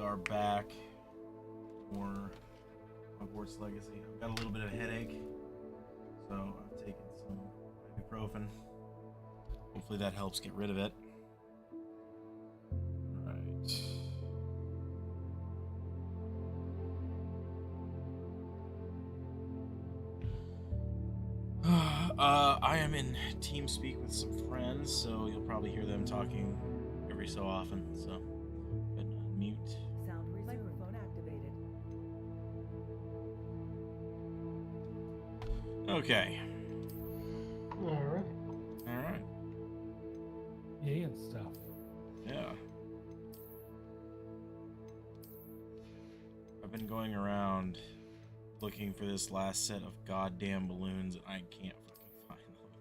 are back for Hogwarts Legacy. I've got a little bit of a headache, so I've taken some ibuprofen. Hopefully that helps get rid of it. Alright. I am in TeamSpeak with some friends, so you'll probably hear them talking every so often, so go ahead and unmute. Sound microphone activated. Okay. Alright. Alright. Yay and stuff. Yeah. I've been going around looking for this last set of goddamn balloons, and I can't fucking find them.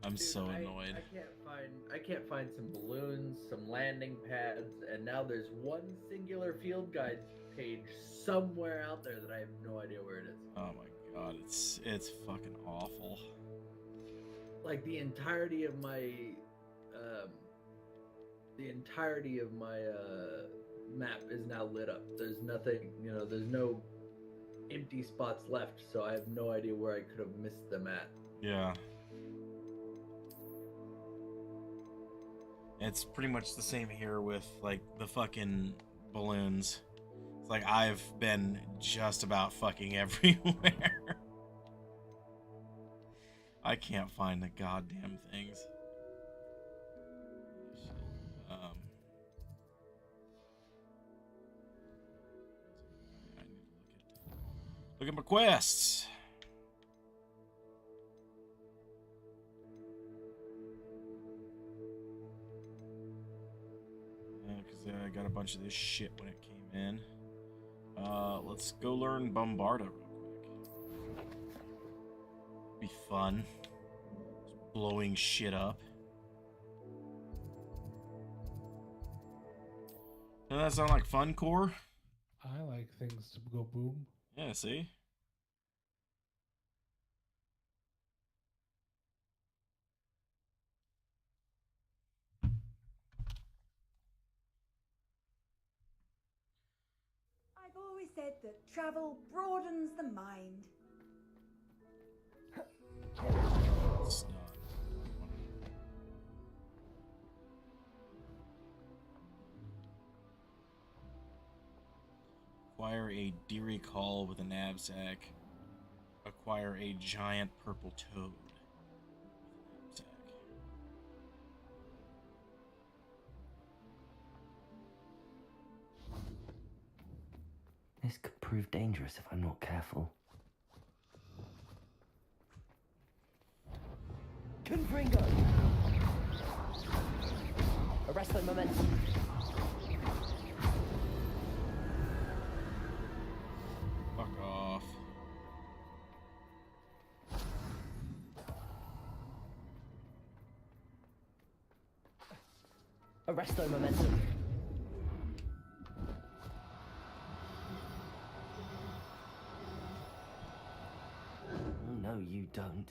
I'm so annoyed. I can't find some balloons, some landing pads, and now there's one singular field guide page somewhere out there that I have no idea where it is. Oh my god, it's fucking awful. Like the entirety of my map is now lit up. There's nothing, there's no empty spots left, so I have no idea where I could have missed them at. Yeah. It's pretty much the same here with, like, the fucking balloons. It's like I've been just about fucking everywhere. I can't find the goddamn things. I need to look at my quests. Because I got a bunch of this shit when it came in. Let's go learn Bombarda real quick. Be fun. Just blowing shit up. Doesn't that sound like fun, Core? I like things to go boom. Yeah, see? I've always said that travel broadens the mind. It's not. Acquire a Deary Call with a knapsack. Acquire a giant purple toad with a knapsack. This could prove dangerous if I'm not careful. Confringo! Arrest the momentum. Fuck off. Arresto momentum. Oh, no, you don't.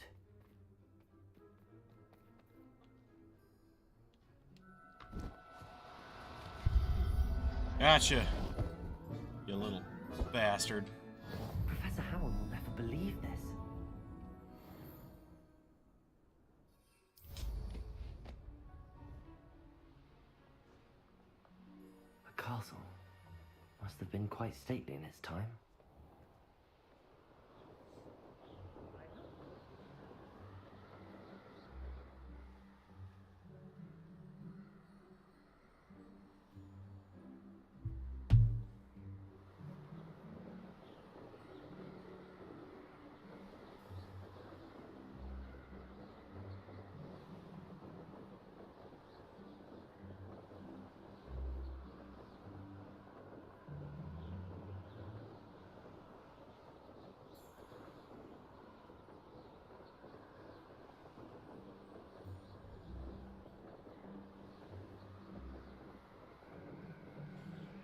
Gotcha. You little bastard. Professor Howard will never believe this. A castle must have been quite stately in its time.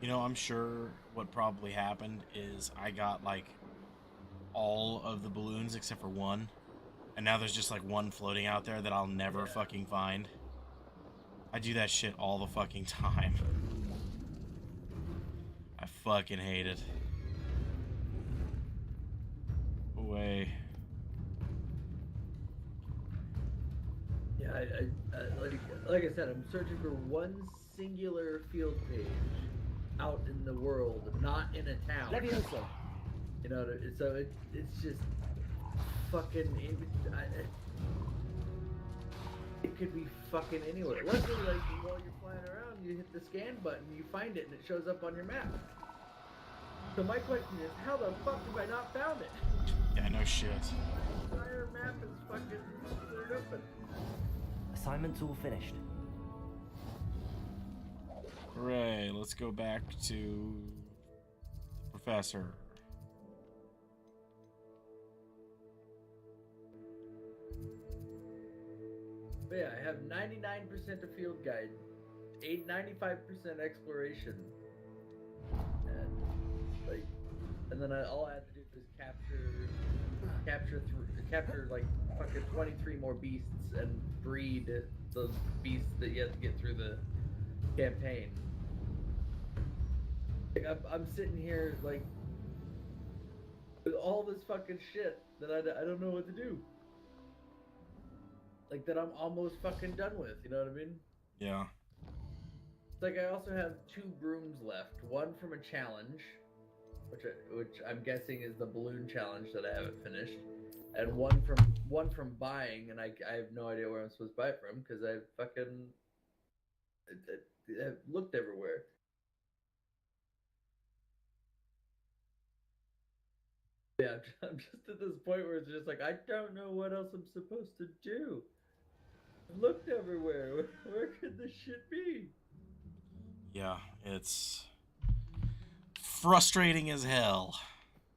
You know, I'm sure what probably happened is I got, like, all of the balloons except for one. And now there's just, like, one floating out there that I'll never fucking find. I do that shit all the fucking time. fucking hate it. Away. Yeah, like I said, I'm searching for one singular field page out in the world, not in a town. Levioso. You know, so it's just fucking. It could be fucking anywhere. Luckily, like while you're flying around, you hit the scan button, you find it, and it shows up on your map. So my question is, how the fuck have I not found it? Yeah, no shit. The entire map is fucking cleared open. Assignment's all finished. Hooray, let's go back to the professor. But yeah, I have 99% of field guide, 95% exploration, and then all I have to do is capture like fucking 23 more beasts and breed those beasts that you have to get through the campaign. Like, I'm sitting here like with all this fucking shit that I don't know what to do. Like that I'm almost fucking done with, you know what I mean? Yeah. It's like I also have 2 brooms left. One from a challenge, which I'm guessing is the balloon challenge that I haven't finished, and one from buying, and I have no idea where I'm supposed to buy it from because I fucking I've looked everywhere. Yeah, I'm just at this point where it's just like I don't know what else I'm supposed to do. I've looked everywhere. Where could this shit be? Yeah, it's frustrating as hell.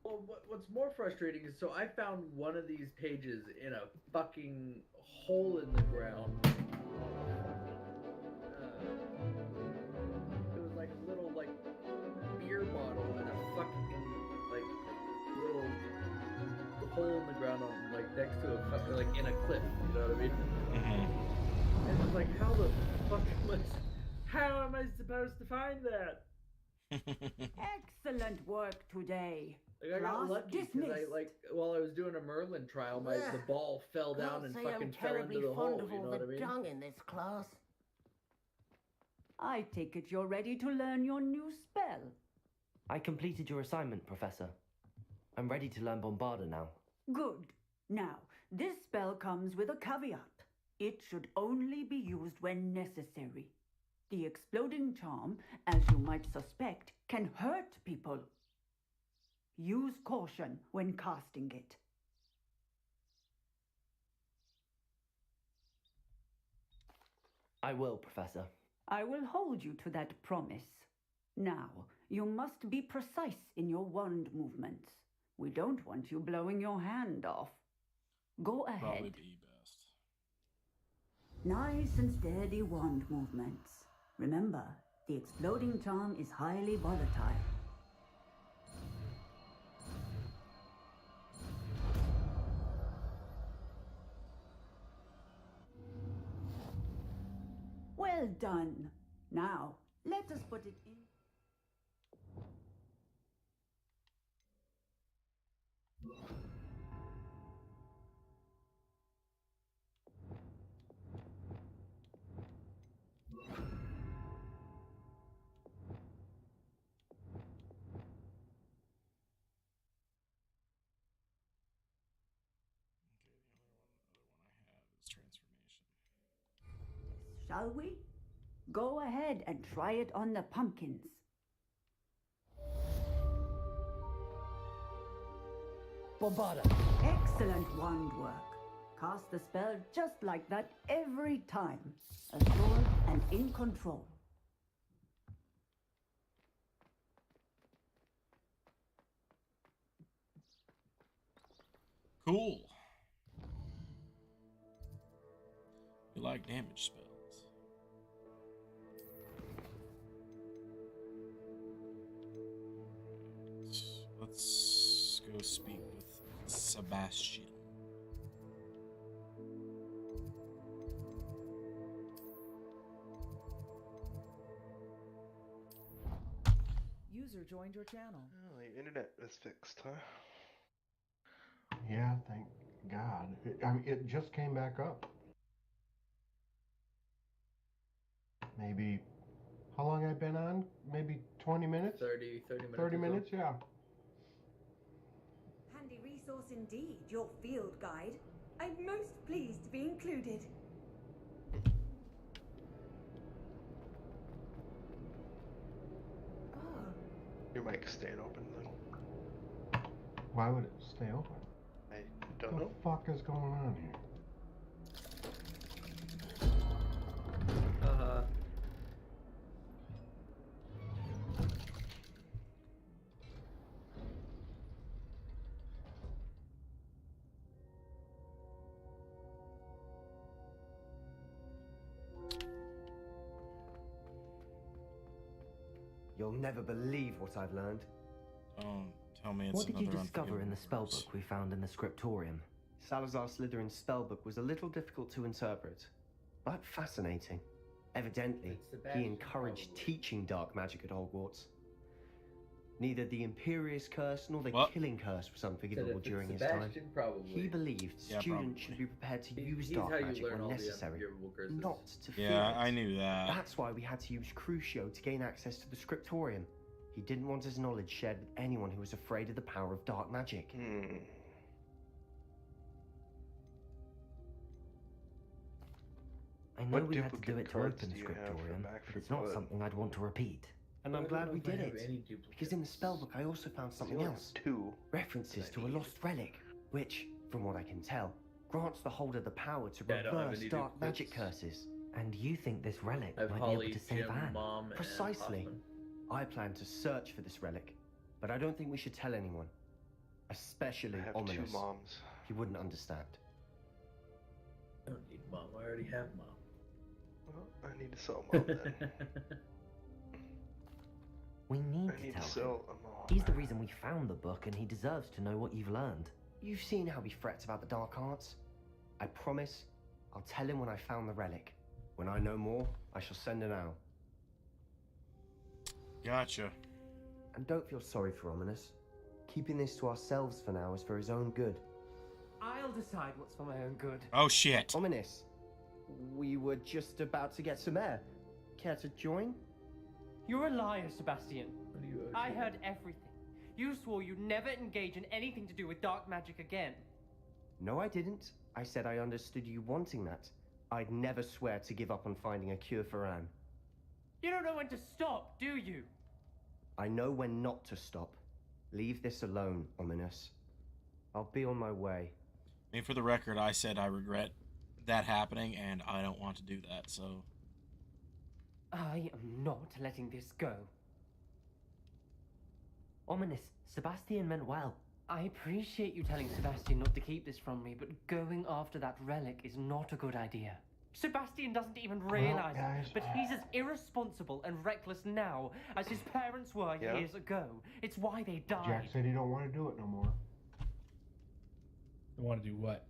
Well, what's more frustrating is so I found one of these pages in a fucking hole in the ground. It was like a little like beer bottle and a fucking like little hole in the ground on like next to a fucking like in a cliff. You know what I mean? Mm-hmm. And it's like how am I supposed to find that? Excellent work today. Like I got Class lucky because dismissed. while I was doing a Merlin trial, the ball fell down and fucking fell into the hole. You know what I mean? dung in this class. I take it you're ready to learn your new spell. I completed your assignment, Professor. I'm ready to learn Bombarda now. Good. Now, this spell comes with a caveat. It should only be used when necessary. The exploding charm, as you might suspect, can hurt people. Use caution when casting it. I will, Professor. I will hold you to that promise. Now, you must be precise in your wand movements. We don't want you blowing your hand off. Go ahead. Probably be best. Nice and steady wand movements. Remember, the exploding charm is highly volatile. Well done. Now, let us put it in. Shall we? Go ahead and try it on the pumpkins. Bombarda! Excellent wand work. Cast the spell just like that every time. Assured and in control. Cool. You like damage spells. Let's go speak with Sebastian. You User joined your channel. Oh, the internet is fixed, huh? Yeah, thank God. It just came back up. Maybe, how long I've been on? Maybe 20 minutes? 30 minutes. 30 or so. minutes, yeah. Handy resource indeed, your field guide. I'm most pleased to be included. Oh, Your mic's staying open, though. Why would it stay open? I don't What know. the fuck is going on here? You'll never believe what I've learned. Don't tell me it's What did you another discover in the unforgivable curse. spellbook we found in the scriptorium? Salazar Slytherin's spellbook was a little difficult to interpret, but fascinating. Evidently, It's he Sebastian, encouraged probably. teaching dark magic at Hogwarts. Neither the Imperious Curse nor the What? Killing Curse was Said unforgivable if it's during his time. Sebastian, probably. He believed Yeah, students probably. should be prepared to use He's dark how you magic learn when all necessary, the unforgivable curses. not to fear Yeah, it. I knew that. That's why we had to use Crucio to gain access to the scriptorium. He didn't want his knowledge shared with anyone who was afraid of the power of dark magic. I know What we had to do duplicate it to cards open the do you have for scriptorium, Back but for it's not Blood? something I'd want to repeat. And I'm I don't glad know we if I did have it. any Because in the duplicates. spellbook I also found You something only else. have 2. References I to a need. lost relic, which, from what I can tell, grants the holder the power to Yeah, I don't have reverse any dark duplicates. magic curses. And you think this relic I have might Holly, be able to save Jim, Anne? Mom, and Precisely. Hoffman. I plan to search for this relic, but I don't think we should tell anyone. Especially I have Ominous. 2 moms. He wouldn't understand. I don't need Mom. I already have Mom. Well, I need to sell a mom then. We need I to need tell to him. sell a mom. He's the reason we found the book, and he deserves to know what you've learned. You've seen how he frets about the dark arts. I promise, I'll tell him when I found the relic. When I know more, I shall send an owl. Gotcha. And don't feel sorry for Ominous. Keeping this to ourselves for now is for his own good. I'll decide what's for my own good. Oh shit. Ominous, we were just about to get some air. Care to join? You're a liar, Sebastian. What do you I heard everything. You swore you'd never engage in anything to do with dark magic again. No, I didn't. I said I understood you wanting that. I'd never swear to give up on finding a cure for Anne. You don't know when to stop, do you? I know when not to stop. Leave this alone, Ominous. I'll be on my way. I mean, for the record, I said I regret that happening, and I don't want to do that, so... I am not letting this go. Ominous, Sebastian meant well. I appreciate you telling Sebastian not to keep this from me, but going after that relic is not a good idea. Sebastian doesn't even realize guys. it, but he's as irresponsible and reckless now as his parents were Yeah. years ago. It's why they died. Jack said he don't want to do it no more. You want to do what?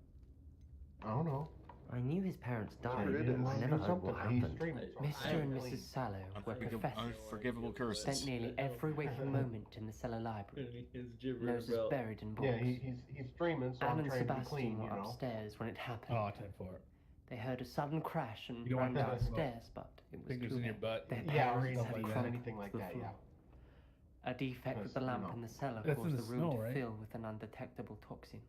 I don't know. I knew his parents died. Sure it He didn't is. want I to never do heard what something. He's happened. streaming. so Mr. I and don't Mrs. Sallow were professors. Unforgivable curses. Spent nearly every waking moment in the cellar library. His gibberish Noses belt. buried in books. Yeah, he's streaming, so Anne I'm and trying to be Sebastian clean, were you know. upstairs when it happened. Oh, 10-4. They heard a sudden crash and You don't ran want that downstairs, but it was Fingers too in your late. butt. Their Yeah, or parents anything had like that. crumbled Anything like to the that, floor. yeah. A defect with Because, the lamp you know, in the cellar That's in caused the the room snow, to right? fill with an undetectable toxin.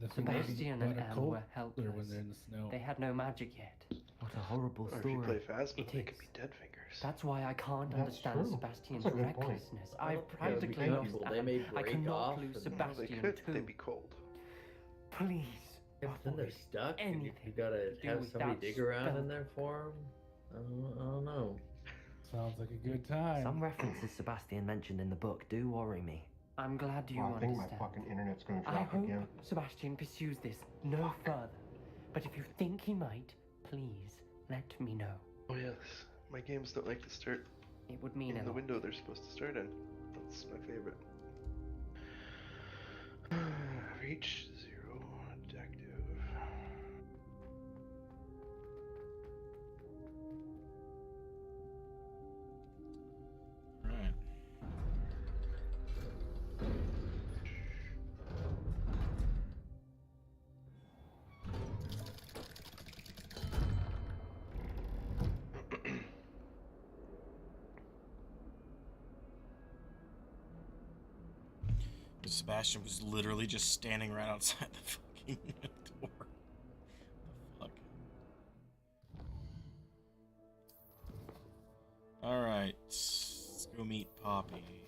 That's when they Sebastian got and a Anne cold were or helpless. when they're in the snow. They had no magic yet. What a horrible Or if you play story. Phasma, It they could is. be dead fingers. That's why I can't That's understand true. Sebastian's That's a good point. recklessness. I I've don't think practically that'd be lost painful. They Anne. may I break cannot off lose and- No, they Sebastian could. too. They'd be cold. Please. If then they're avoid stuck, and you anything gotta to do have with somebody that dig around in spell. there for them. I don't know. Sounds like a good time. Some references Sebastian mentioned in the book do worry me. I'm glad you Well, I think my understand. fucking internet's gonna I drop hope again. Sebastian pursues this no further. But if you think he might, please let me know. Oh yes, my games don't like to start It would mean in a the lot. window they're supposed to start in. That's my favorite. Reach 0 detective. Right. Sebastian was literally just standing right outside the fucking door. The fuck? Alright, let's go meet Poppy.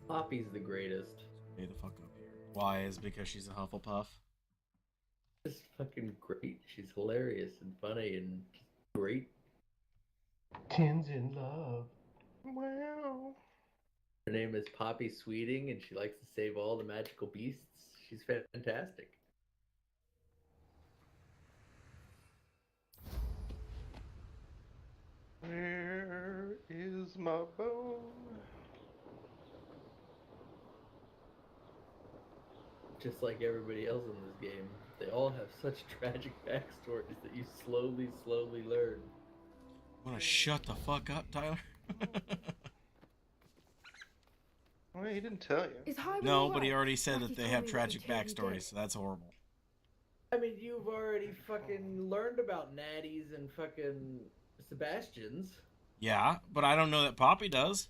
Poppy's the greatest. Stay the fuck up here. Why? Is it because she's a Hufflepuff? Just fucking great. She's hilarious and funny and great. Tins in love. Wow. Her name is Poppy Sweeting, and she likes to save all the magical beasts. She's fantastic. Where is my bone? Just like everybody else in this game, they all have such tragic backstories that you slowly learn. Wanna shut the fuck up, Tyler? Well, he didn't tell you. Is Highway No, all but he right? already said Matthew that they told have me tragic what you two backstories, did. so that's horrible. I mean, you've already fucking learned about Natties and fucking Sebastians. Yeah, but I don't know that Poppy does.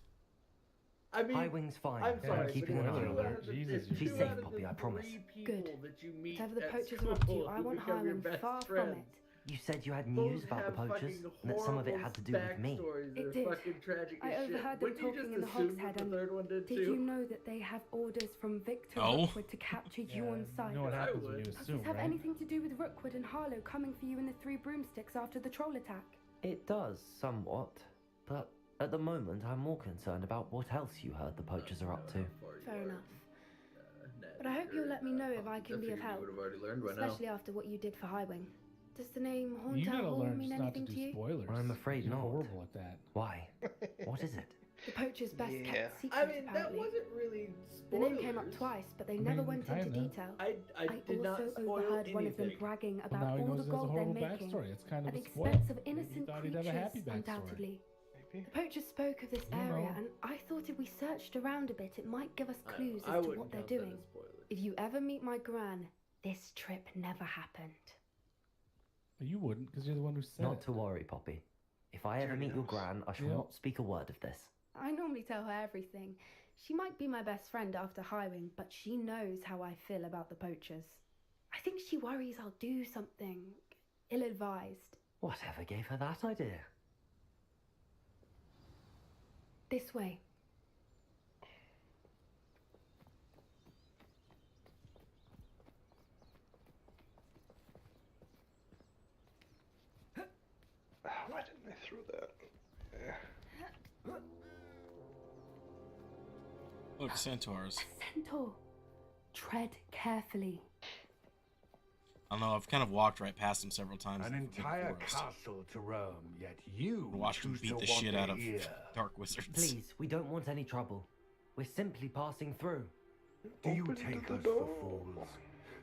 I mean, Highwing's fine. I'm sorry, I'm keeping but an it's eye two on her. out of the- Jesus, it's you're She's two safe, out of Poppy, the I promise. three people Good. that you meet Whatever the at poachers are up to, school I who want become your Highwing best far from friends. it. You said you had Both news about the have poachers, fucking and that some of it horrible had to do with me. backstories that It are did. fucking tragic I as shit. overheard them Wouldn't you talking just in the assume Hogshead, that the and third one did did too? you know that they have orders from Victor No. Rookwood to capture you on sight? You know what I happens when would. you Does assume, this have right? anything to do with Rookwood and Harlow coming for you in the Three Broomsticks after the troll attack? It does, somewhat. But at the moment, I'm more concerned about what else you heard the poachers are up to. Fair enough. But I hope you'll let me know if I can be of help, would have already learned by now. especially after what you did for Highwing. Does the name You Hauntown gotta Hall learn mean just not to anything do to you? spoilers. I'm afraid You're not. horrible at that. Why? What is it? The poacher's best Yeah. kept secret, I mean, that apparently. wasn't really The spoilers. name came up twice, but they I never mean, went into kinda. detail. I did not also spoil overheard one of them anything. bragging Well, about now he all knows the he has a gold they're horrible making backstory. It's kind at of the a spoil. expense of Maybe innocent he thought he'd have a creatures, happy backstory. undoubtedly. Maybe. The poacher spoke of this You area, know. and I thought if we searched around a bit, it might give us clues I as to wouldn't what they're count that doing. as spoilers. If you ever meet my gran, this trip never happened. You wouldn't, because you're the one who said Not it. to worry, Poppy. If I ever meet your gran, I shall Yeah. not speak a word of this. I normally tell her everything. She might be my best friend after Highwing, but she knows how I feel about the poachers. I think she worries I'll do something ill-advised. Whatever gave her that idea? This way. Why didn't I throw that? Yeah. Look, centaurs. A centaur. Tread carefully. I don't know, I've kind of walked right past them several times. An in the entire forest. castle to roam, yet you Watched them choose beat to the shit wander out of here. dark wizards. Please, we don't want any trouble. We're simply passing through. Do you Open take the us door. for fools?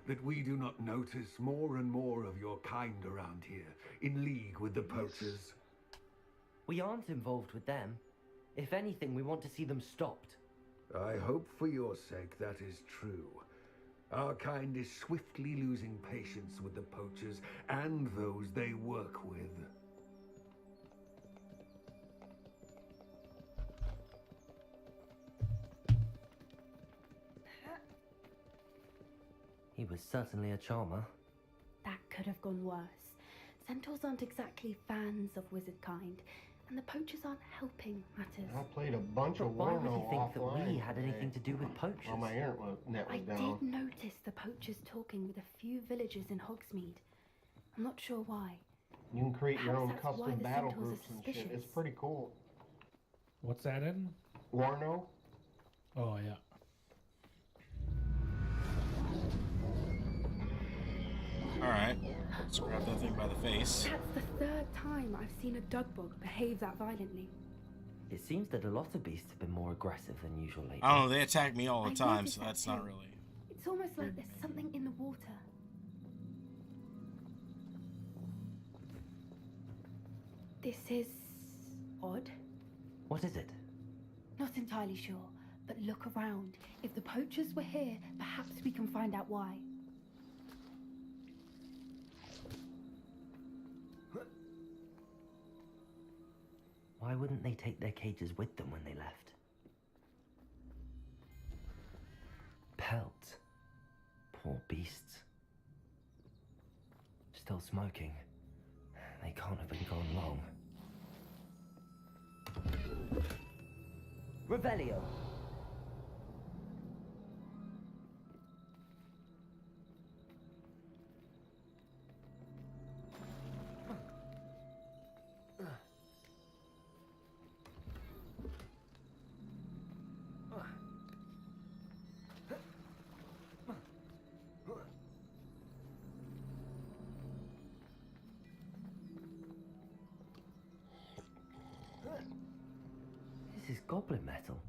That we do not notice more and more of your kind around here, in league with the poachers? We aren't involved with them. If anything, we want to see them stopped. I hope for your sake that is true. Our kind is swiftly losing patience with the poachers and those they work with. He was certainly a charmer. That could have gone worse. Centaurs aren't exactly fans of wizard kind, and the poachers aren't helping matters. I played a bunch But of why would Warno he think that offline we had anything to do with poachers? while my internet I was down. did notice the poachers talking with a few villagers in Hogsmeade. I'm not sure why. You can create your own Perhaps that's why custom the battle centaurs are groups and shit. It's suspicious. pretty cool. What's that in? Warno? Oh, yeah. Alright, let's grab that thing by the face. That's the third time I've seen a dugbog behave that violently. It seems that a lot of beasts have been more aggressive than usual lately. I don't know, they attack me all the I time, noticed so that that's not too. really... It's almost like there's something in the water. This is odd. What is it? Not entirely sure, but look around. If the poachers were here, perhaps we can find out why. Why wouldn't they take their cages with them when they left? Pelts. Poor beasts. Still smoking. They can't have been gone long. Revelio! This is goblin metal.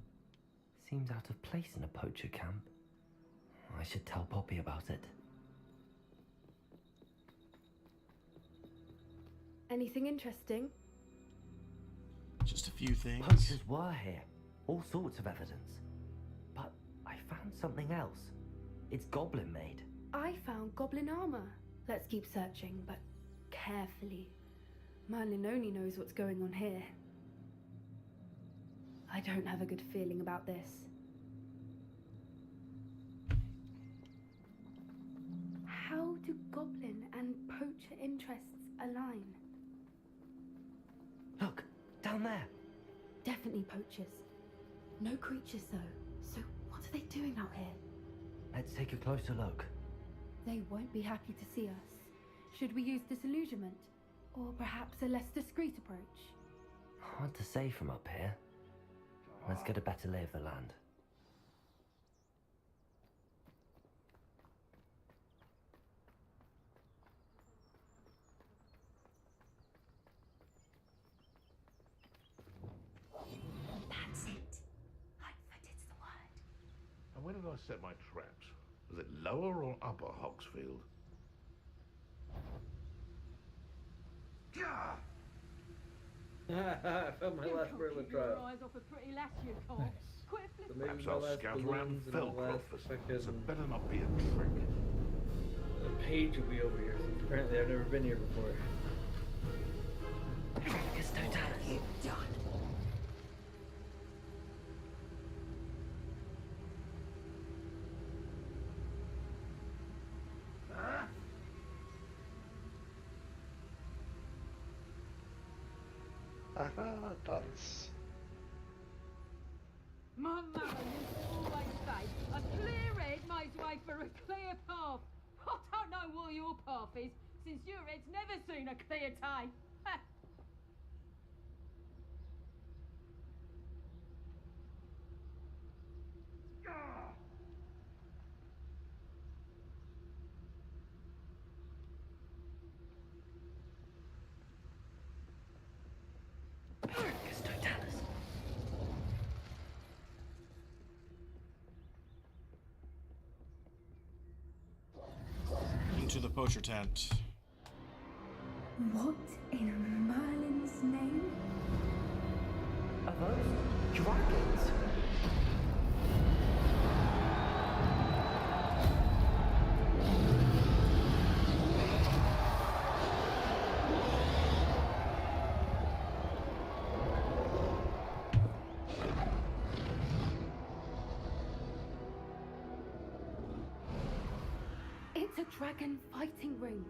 Seems out of place in a poacher camp. I should tell Poppy about it. Anything interesting? Just a few things. Poachers were here. All sorts of evidence. But I found something else. It's goblin made. I found goblin armor. Let's keep searching, but carefully. Merlin only knows what's going on here. I don't have a good feeling about this. How do goblin and poacher interests align? Look, down there. Definitely poachers. No creatures though. So what are they doing out here? Let's take a closer look. They won't be happy to see us. Should we use disillusionment? Or perhaps a less discreet approach? Hard to say from up here. Let's get a better lay of the land. That's it. Lightfooted's the word. And where did I set my traps? Was it lower or upper Hogsfield? I found my last burglar trial. eyes off a pretty lass you call. Quit So flipping. maybe Perhaps my I'll last scout around balloons and my Felcroft last for something. So fucking better not be a trick. the page will be over here since apparently I've never been here before. You done. Aha, dance. My mother used to always say, a clear head makes way for a clear path. I don't know what your path is, since your head's never seen a clear day. Into the poacher tent. What in Merlin's name? Are those dragons? It's a dragon fighting ring.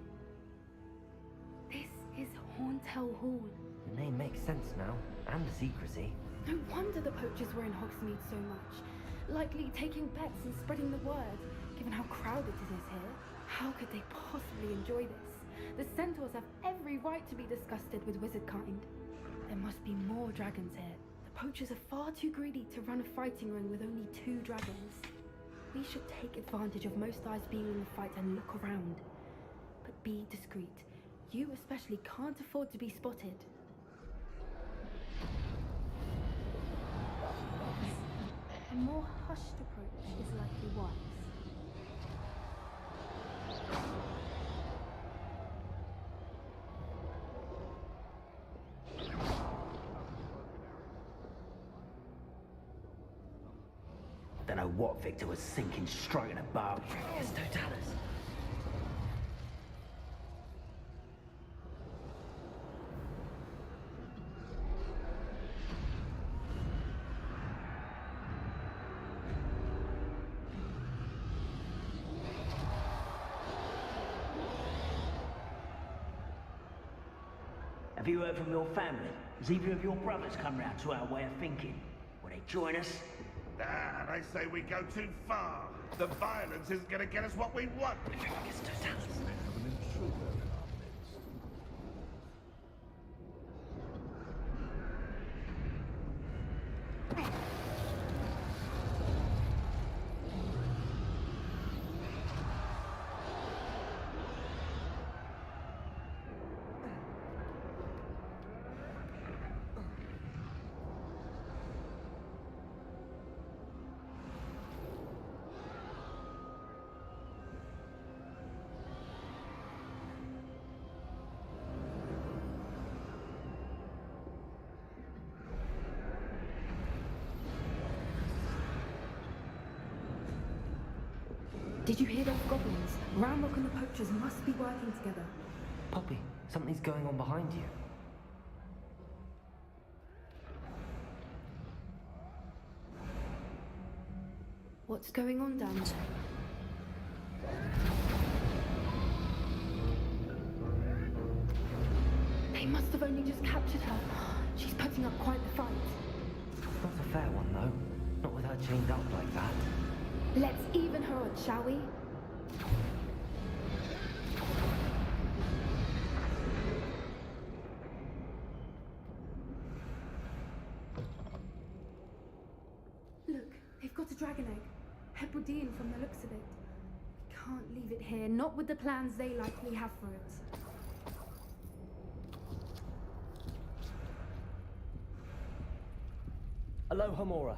This is Horntail Hall. The name makes sense now, and the secrecy. No wonder the poachers were in Hogsmeade so much. Likely taking bets and spreading the word, given how crowded it is here. How could they possibly enjoy this? The centaurs have every right to be disgusted with wizard kind. There must be more dragons here. The poachers are far too greedy to run a fighting ring with only 2 dragons. We should take advantage of most eyes being in the fight and look around. But be discreet. You especially can't afford to be spotted. A more hushed approach is likely wise. Don't know what Victor was thinking, stroking a bow. It's Totalis. Have you heard from your family? Has either of your brothers come round to our way of thinking? Will they join us? Ah, they say we go too far. The violence isn't going to get us what we want. Did you hear those goblins? Ramrock and the poachers must be working together. Poppy, something's going on behind you. What's going on down there? They must have only just captured her. She's putting up quite the fight. Not a fair one, though. Not with her chained up like that. Let's even her odds, shall we? Look, they've got a dragon egg. Hebridean from the looks of it. Can't leave it here, not with the plans they likely have for it. Aloha, Mora.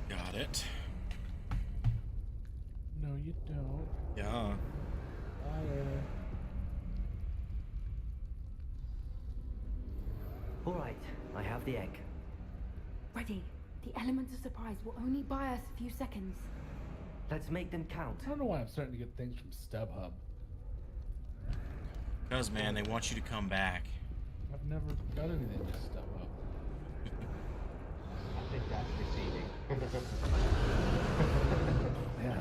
Got it. No, you don't. Yeah. All right, I have the egg. Ready. The element of surprise will only buy us a few seconds. Let's make them count. I don't know why I'm starting to get things from StubHub. Because, man, they want you to come back. I've never got anything with StubHub. I think that's receiving. Yeah.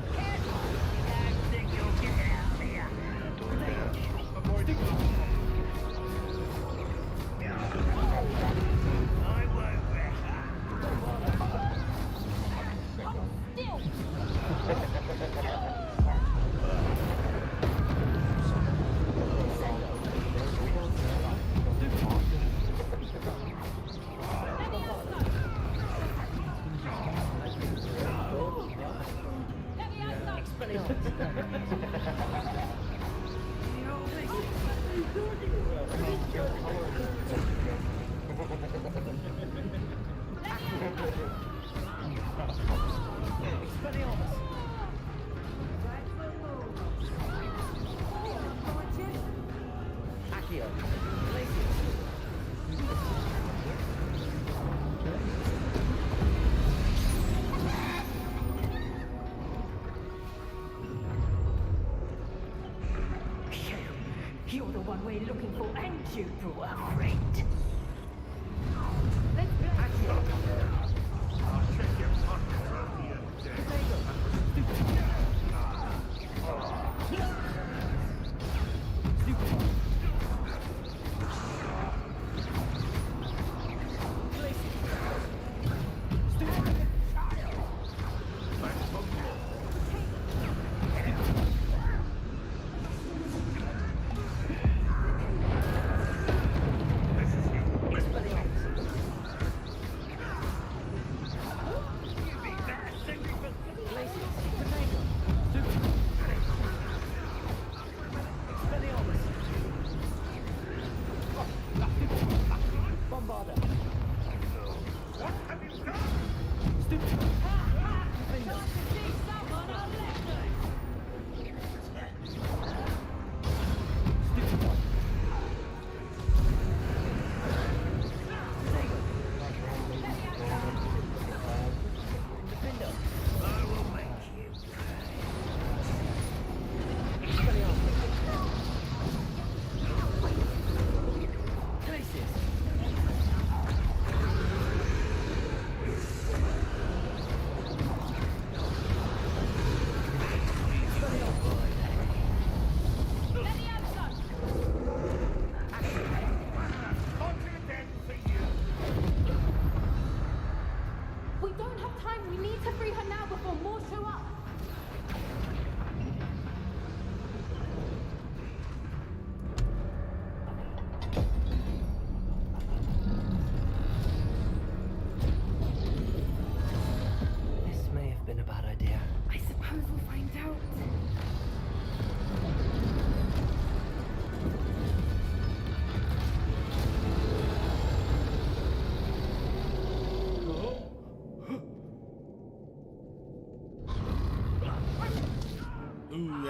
You're the one we're looking for, and you brought a friend.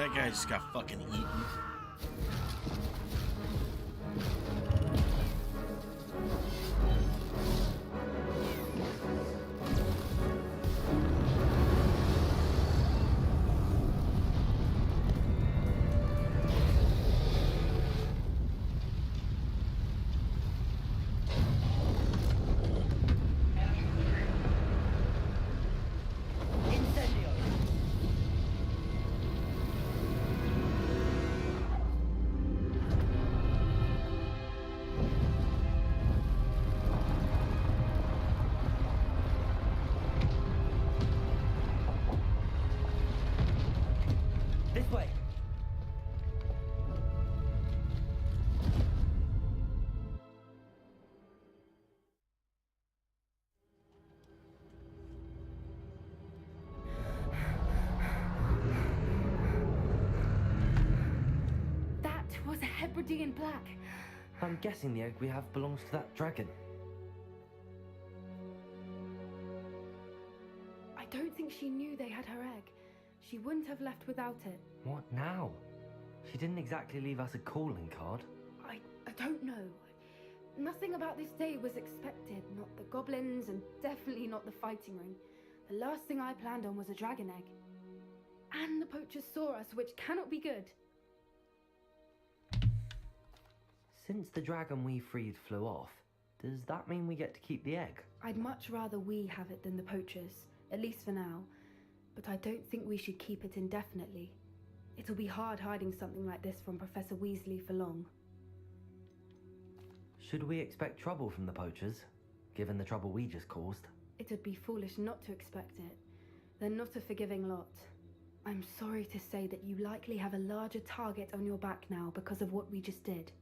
that guy just got fucking eaten. This way. That was a Hebridean black. I'm guessing the egg we have belongs to that dragon. I don't think she knew they had her egg. She wouldn't have left without it. What now? She didn't exactly leave us a calling card. I don't know. Nothing about this day was expected. Not the goblins, and definitely not the fighting ring. The last thing I planned on was a dragon egg. And the poachers saw us, which cannot be good. Since the dragon we freed flew off, does that mean we get to keep the egg? I'd much rather we have it than the poachers, at least for now. But I don't think we should keep it indefinitely. It'll be hard hiding something like this from Professor Weasley for long. Should we expect trouble from the poachers, given the trouble we just caused? It would be foolish not to expect it. They're not a forgiving lot. I'm sorry to say that you likely have a larger target on your back now because of what we just did.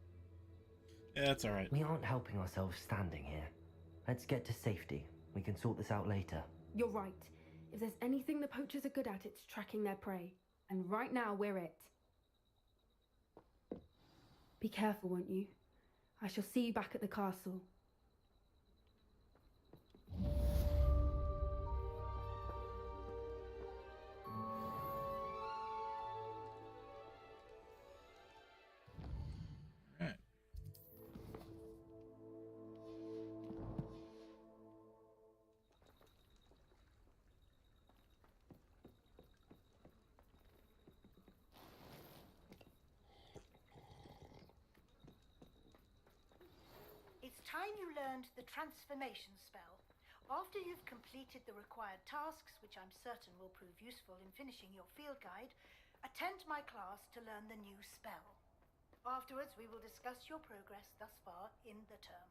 Yeah, that's alright. We aren't helping ourselves standing here. Let's get to safety. We can sort this out later. You're right. If there's anything the poachers are good at, it's tracking their prey. And right now, we're it. Be careful, won't you? I shall see you back at the castle. Alright. It's time you learned the transformation spell. After you've completed the required tasks, which I'm certain will prove useful in finishing your field guide, attend my class to learn the new spell. Afterwards, we will discuss your progress thus far in the term.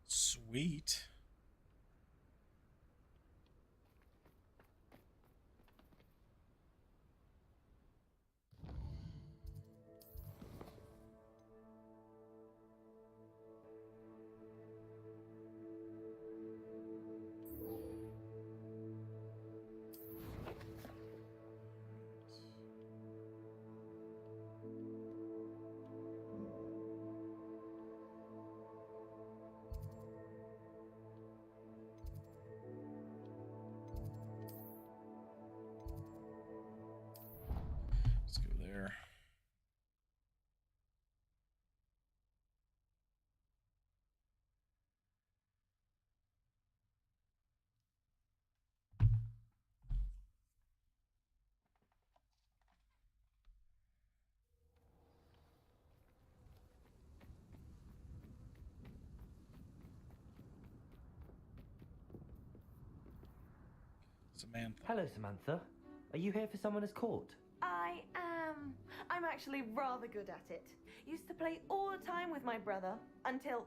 Sweet. Let's go there. Samantha. Hello, Samantha. Are you here for Summoner's Court? I am. I'm actually rather good at it. Used to play all the time with my brother until...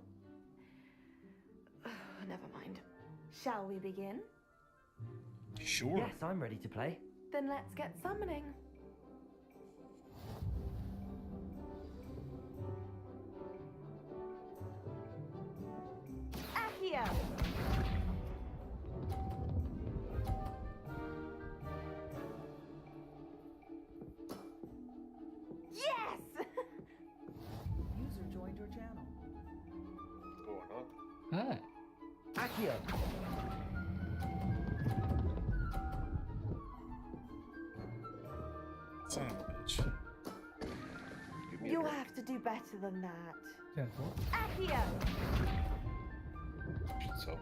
Never mind. Shall we begin? Sure. Yes, I'm ready to play. Then let's get summoning. Accio! Yes! User joined your channel. What's going on? Hi. Accio! Son of a bitch. You'll have to do better than that. 10-4. Accio! So,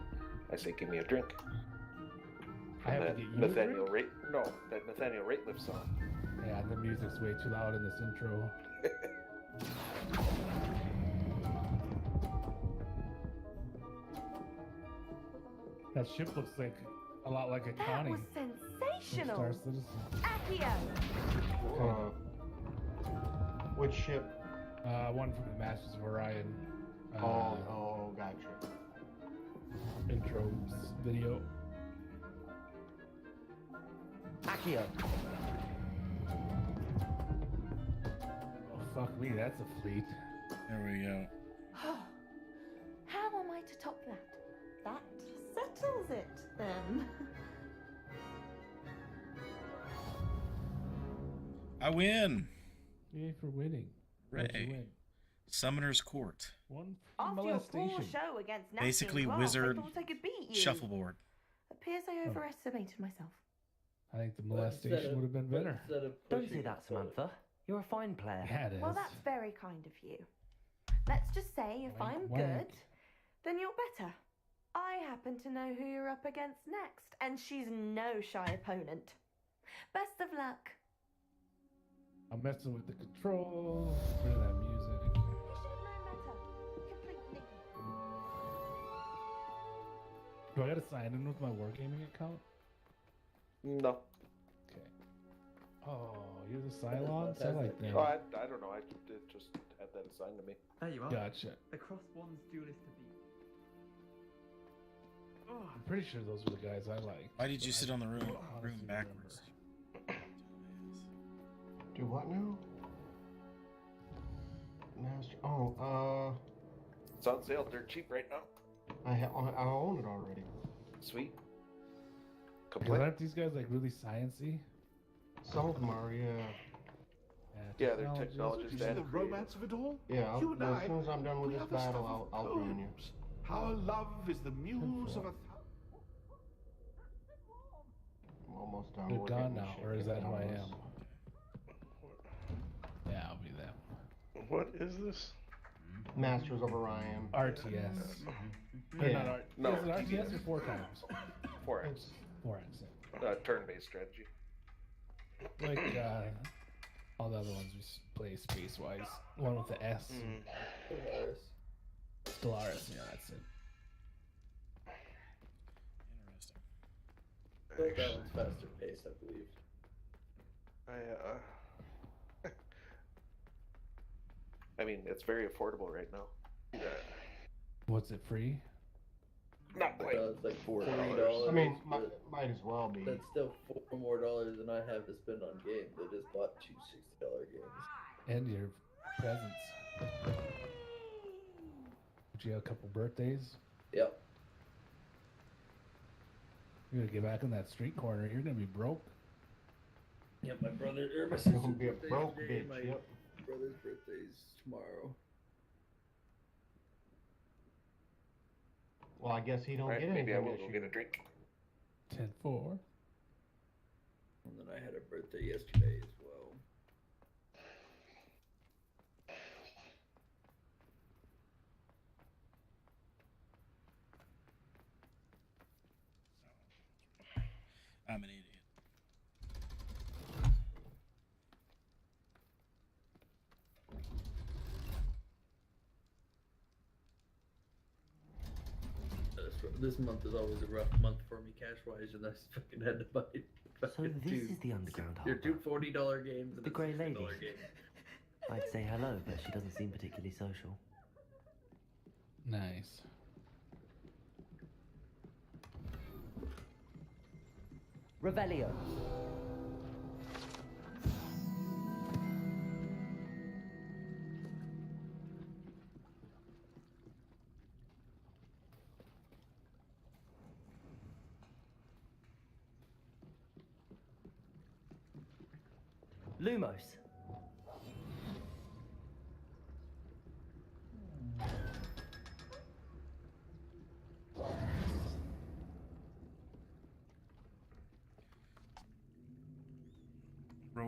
I say give me a drink. I have to That get you a Nathaniel drink? that Nathaniel Rateliff song. Yeah, the music's way too loud in this intro. That ship looks like a lot like a That Connie. was sensational! Star Citizen. Accio! Which ship? One from the Masters of Orion. Gotcha. Intro video. Accio. Oh, fuck me, that's a fleet. There we go. How am I to top that? That settles it, then. I win. Yay for winning. What'd you Hooray. win? Summoner's Court. One After your poor molestation. show against Nancy Basically, and Clark, wizard I thought I could beat you. shuffleboard. Appears I overestimated myself. I think the molestation would have been better. Don't say that, Samantha. You're a fine player. Yeah, it is. Well, that's very kind of you. Let's just say if Wink, I'm wink. good, then you're better. I happen to know who you're up against next, and she's no shy opponent. Best of luck. I'm messing with the controls. Rid of that music. You should know better. Completely. Do I gotta sign in with my Wargaming account? No. Okay. Oh, you're the Cylons? I like them. Oh, I don't know. I just had that assigned to me. There you are. Gotcha. The Crossbones duelist to beat. I'm pretty sure those are the guys I like. Why did you but sit I on the room honestly backwards? Do what now? Master. It's on sale. They're cheap right now. I own it already. Sweet. Because aren't these guys like really sciencey? Some of them are, yeah. Yeah, they're technologists Is and the romance of it all? Yeah, You and as I, soon as I'm done with we this are the stuff battle, of I'll join you. poems. Our love is the muse of a... I'm almost done. They're We're gone getting now, shit or is that getting who I on am? this. Yeah, I'll be them. What is this? Masters of Orion. RTS. They're Yeah. not art. No, Is it RTS or 4x? 4X. 4x. Turn-based strategy. Like all the other ones we play space-wise. One with the S. Stellaris, yeah, that's it. Interesting. I think that one's faster paced, I believe. I mean, it's very affordable right now. What's it free? Not quite. It's like $4. $40. I mean, but might as well be. that's still $4 more than I have to spend on games. I just bought two $60 games. And your presents. Did you have a couple birthdays? Yep. You're gonna get back in that street corner. You're gonna be broke. Yep, my brother or my You're sister's gonna be a birthday's broke today, bitch, my yep. brother's birthday's tomorrow. Well, I guess he don't Alright, get anything maybe I will this go year. get a drink. 10-4. And then I had a birthday yesterday as well. I'm an idiot. This month is always a rough month for me cash-wise, and I just fucking had to buy. So this is the underground They're harbour. two $40 games and The a Grey $60 Lady. game. I'd say hello, but she doesn't seem particularly social. Nice. Revelio. Lumos.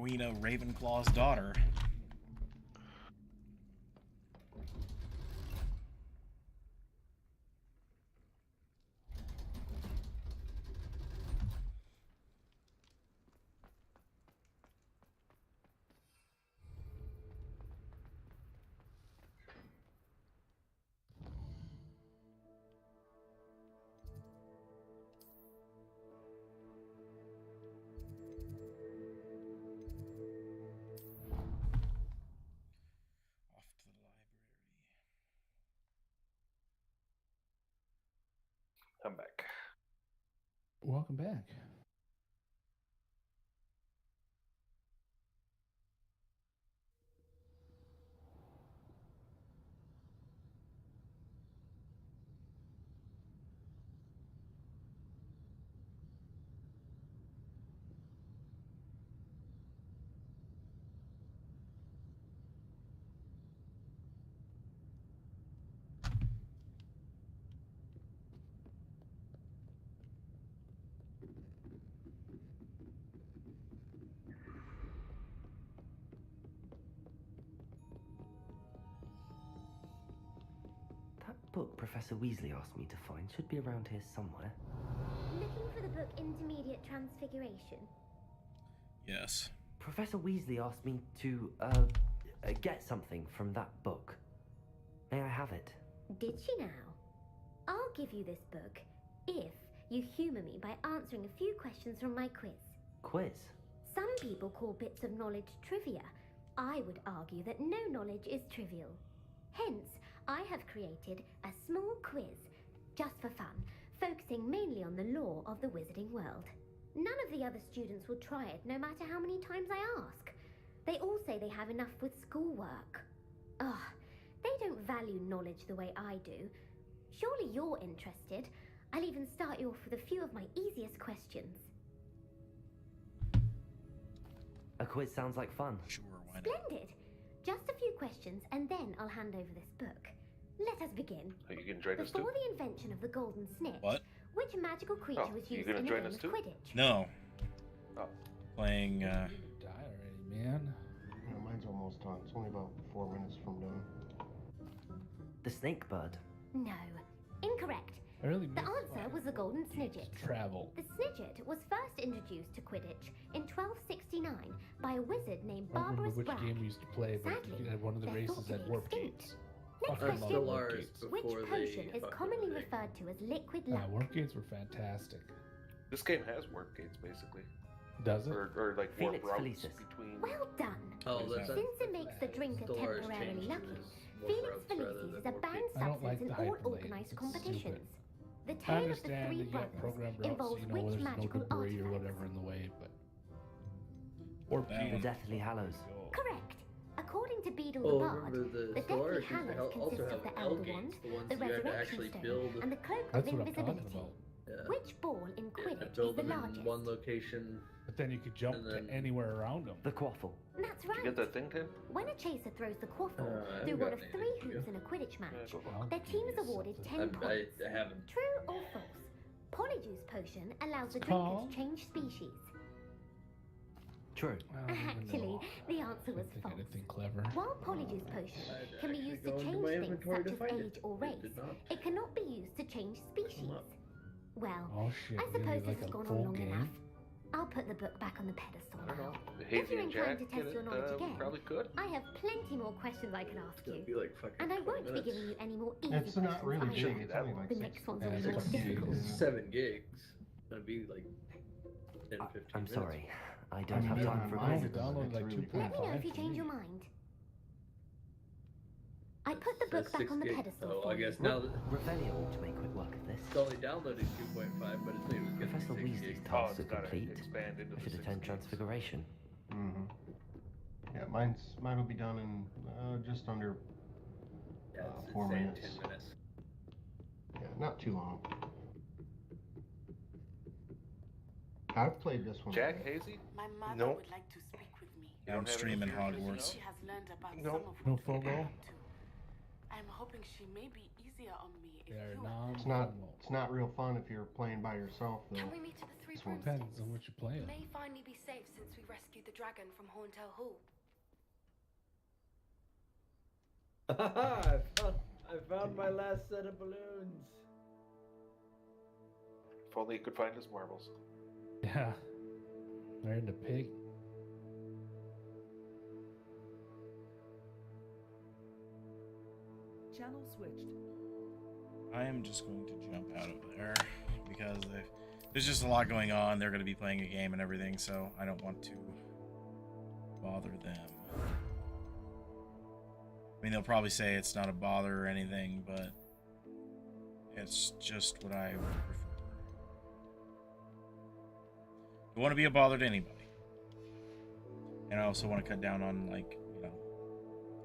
Rowena Ravenclaw's daughter. I'm back. Welcome back. That book Professor Weasley asked me to find should be around here somewhere. Looking for the book Intermediate Transfiguration? Yes. Professor Weasley asked me to, get something from that book. May I have it? Did she now? I'll give you this book if you humour me by answering a few questions from my quiz. Quiz? Some people call bits of knowledge trivia. I would argue that no knowledge is trivial. Hence, I have created a small quiz, just for fun, focusing mainly on the lore of the wizarding world. None of the other students will try it, no matter how many times I ask. They all say they have enough with schoolwork. Ugh, they don't value knowledge the way I do. Surely you're interested. I'll even start you off with a few of my easiest questions. A quiz sounds like fun. Sure, why not? Splendid! Just a few questions, and then I'll hand over this book. Let us begin. Are you gonna join us too? Before the invention of the golden snitch, What? which magical creature was you used gonna in the join game us of too? Quidditch? No. Oh. Playing, Die already, man. Yeah, mine's almost done. It's only about 4 minutes from done. The snake bird. No. Incorrect. I really The miss, answer was the golden snidget. travel. The snidget was first introduced to Quidditch in 1269 by a wizard named I don't remember Barbarous which Bragg. game we used to play, but Sadly, you had one of the they're races thought to at be Warp extinct. Gates. Next Fucking question. love Warp Gates. Which potion is commonly referred to as liquid luck? Warp Gates were fantastic. This game has warp gates, basically. Does it? Or like warp Felix routes Felicis. between... Well done. Oh, that's Since it makes the drinker Stellaris temporarily changed lucky, his Felix warp routes rather Felicis than is a warp banned gates. I don't substance like in the all hyperlink. organised It's competitions. The I tale of the understand three that you got brothers program routes, involves you know, which where there's no magical debris or artifacts? whatever in the way, but Warp That Gates. The Deathly Hallows. Correct. According to Beedle Oh, the Bard, remember the the Deathly Stellaris Hallows also consists have of the L Elder gates, Wand, the ones the you had to Resurrection actually Stone, build. and the Cloak of That's what I'm talking Invisibility. about. Yeah. Which ball in Yeah, Quidditch build is the them in largest? one location. But then you could jump And then- to anywhere around them. The Quaffle. That's Did you right. get that thing, Tim? When a chaser throws the quaffle I through haven't one of gotten 3 anything to hoops do. in a Quidditch match, Yeah, go I'll their team is give you awarded something. 10 I points. haven't. True or false? Polyjuice potion allows the It's drinker called- to change species. True. I don't even Actually, know. the answer was I think false. anything clever. While Polyjuice potion I'd can be actually used to go into change my things inventory such to as find age it. or It race, did not. it cannot be used to change species. Well, Oh shit, I we're gonna suppose get this like has a gone full on long game. enough. I'll put the book back on the pedestal I don't know. now. The If Hazy you're and inclined Jack to get test your it? knowledge We again, probably could. I have plenty more questions I could ask It'll you. be like fucking And I 20 won't be minutes. giving you any more easy It's questions not really either. big. It's only like The 6 next one's Yeah, a it's little like difficult. 7 gigs. That'd be like 10, 15 I'm minutes. sorry. I don't have Yeah, time for mine I only quizzes. downloaded like It's 2.5. Let me know if you for change me. your mind. I put the book That's back on the 6 gigs. pedestal So for I you. guess now that Revelio ought to make quick work of this. it's only downloading 2.5, but it was getting Professor 6 Weasley's gigs. tasks are it's gotta complete. expand into I the should 6 attend gigs. Transfiguration. Mm-hmm. Yeah, mine will be done in just under Yeah, 4 saying minutes. 10 minutes. Yeah, not too long. I've played this one. Jack Hazy? My mother Nope. would like to speak with me. You I'm don't have streaming any fears, Hogwarts. She has learned about Nope. some of No what we FOMO? are up to. I'm hoping she may be easier on me if They're you non It's not real fun if you're playing by yourself though. Can we meet at the 3 every It depends broomstick. on what you're playing. May finally be safe since we rescued the dragon from Horntail Hall. I found my last set of balloons. If only he could find his marbles. Yeah. They're in the pig. Channel switched. I am just going to jump out of there because there's just a lot going on. They're going to be playing a game and everything, so I don't want to bother them. I mean, they'll probably say it's not a bother or anything, but it's just what I would prefer. I want to be a bother to anybody. And I also want to cut down on, like, you know,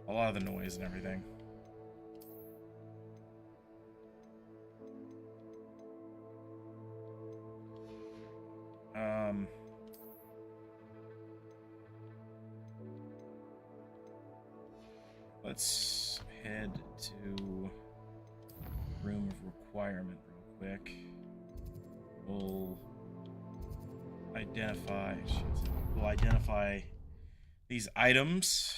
a lot of the noise and everything. Let's head to room of requirement real quick. We'll identify these items.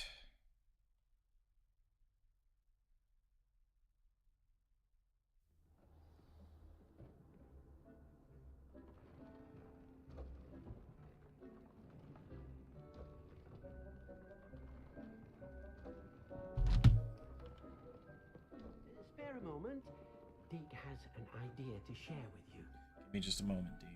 Spare a moment. Deke has an idea to share with you. Give me just a moment, Deke.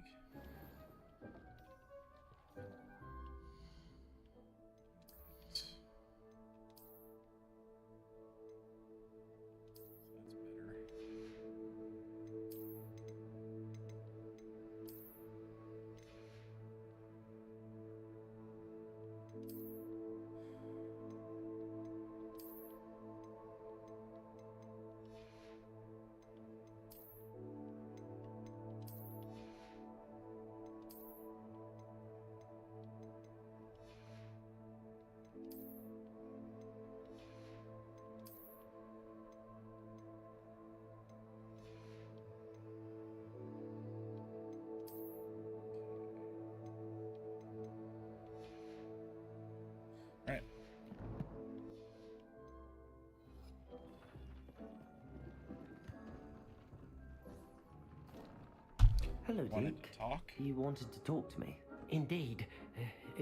All right. Hello, Wanted Deke. to talk? You wanted to talk to me? Indeed.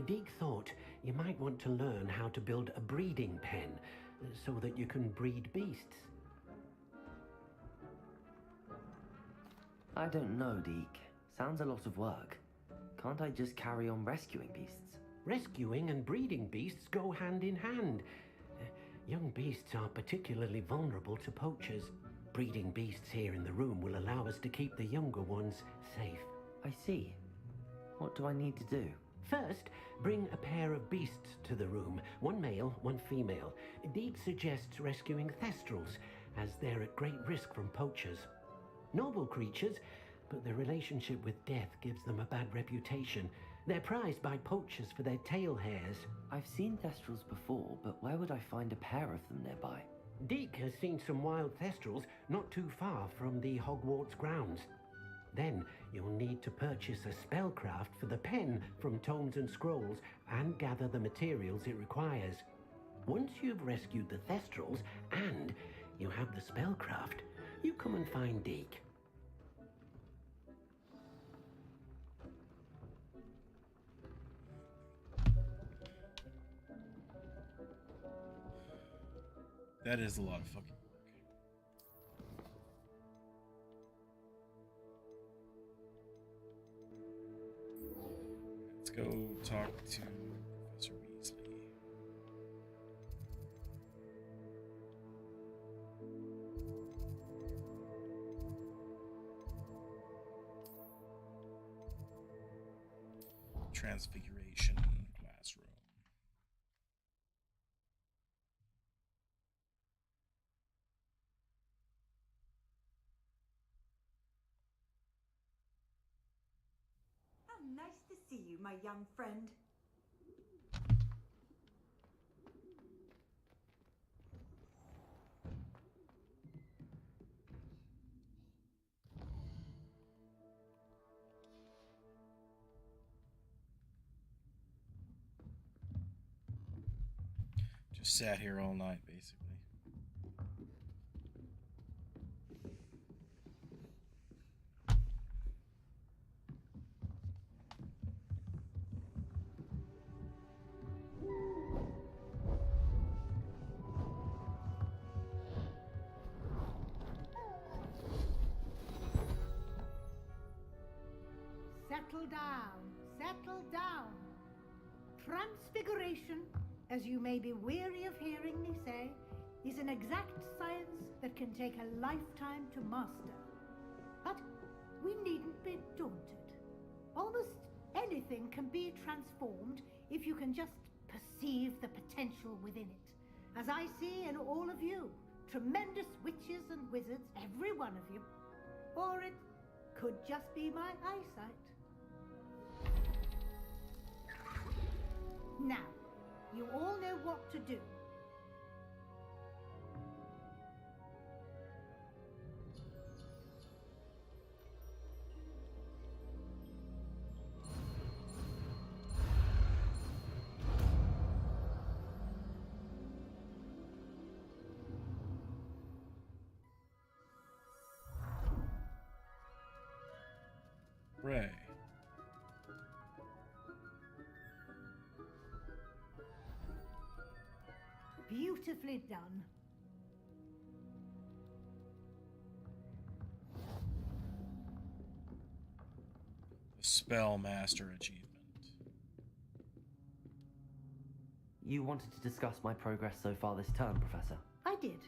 Deke thought you might want to learn how to build a breeding pen so that you can breed beasts. I don't know, Deke. Sounds a lot of work. Can't I just carry on rescuing beasts? Rescuing and breeding beasts go hand in hand. Young beasts are particularly vulnerable to poachers. Breeding beasts here in the room will allow us to keep the younger ones safe. I see. What do I need to do? First, bring a pair of beasts to the room. One male, one female. Deke suggests rescuing thestrals, as they're at great risk from poachers. Noble creatures, but their relationship with death gives them a bad reputation. They're prized by poachers for their tail hairs. I've seen thestrals before, but where would I find a pair of them nearby? Deke has seen some wild thestrals not too far from the Hogwarts grounds. Then you'll need to purchase a spellcraft for the pen from Tomes and Scrolls and gather the materials it requires. Once you've rescued the thestrals and you have the spellcraft, you come and find Deke. That is a lot of fucking work. Let's go talk to Professor Weasley. Transfiguration classroom. How nice to see you, my young friend. Just sat here all night, basically. Settle down, settle down. Transfiguration, as you may be weary of hearing me say, is an exact science that can take a lifetime to master. But we needn't be daunted. Almost anything can be transformed if you can just perceive the potential within it. As I see in all of you, tremendous witches and wizards, every one of you. Or it could just be my eyesight. Now, you all know what to do. Ray. Beautifully done. The Spellmaster achievement. You wanted to discuss my progress so far this term, Professor? I did.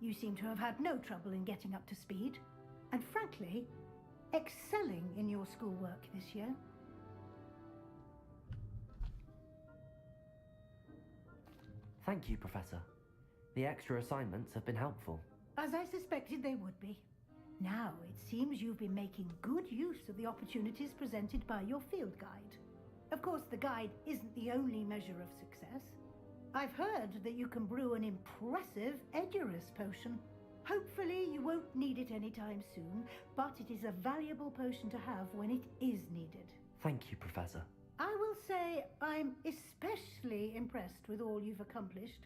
You seem to have had no trouble in getting up to speed, and frankly, excelling in your schoolwork this year. Thank you, Professor. The extra assignments have been helpful. As I suspected they would be. Now, it seems you've been making good use of the opportunities presented by your field guide. Of course, the guide isn't the only measure of success. I've heard that you can brew an impressive Edurus potion. Hopefully, you won't need it anytime soon, but it is a valuable potion to have when it is needed. Thank you, Professor. I will say I'm especially impressed with all you've accomplished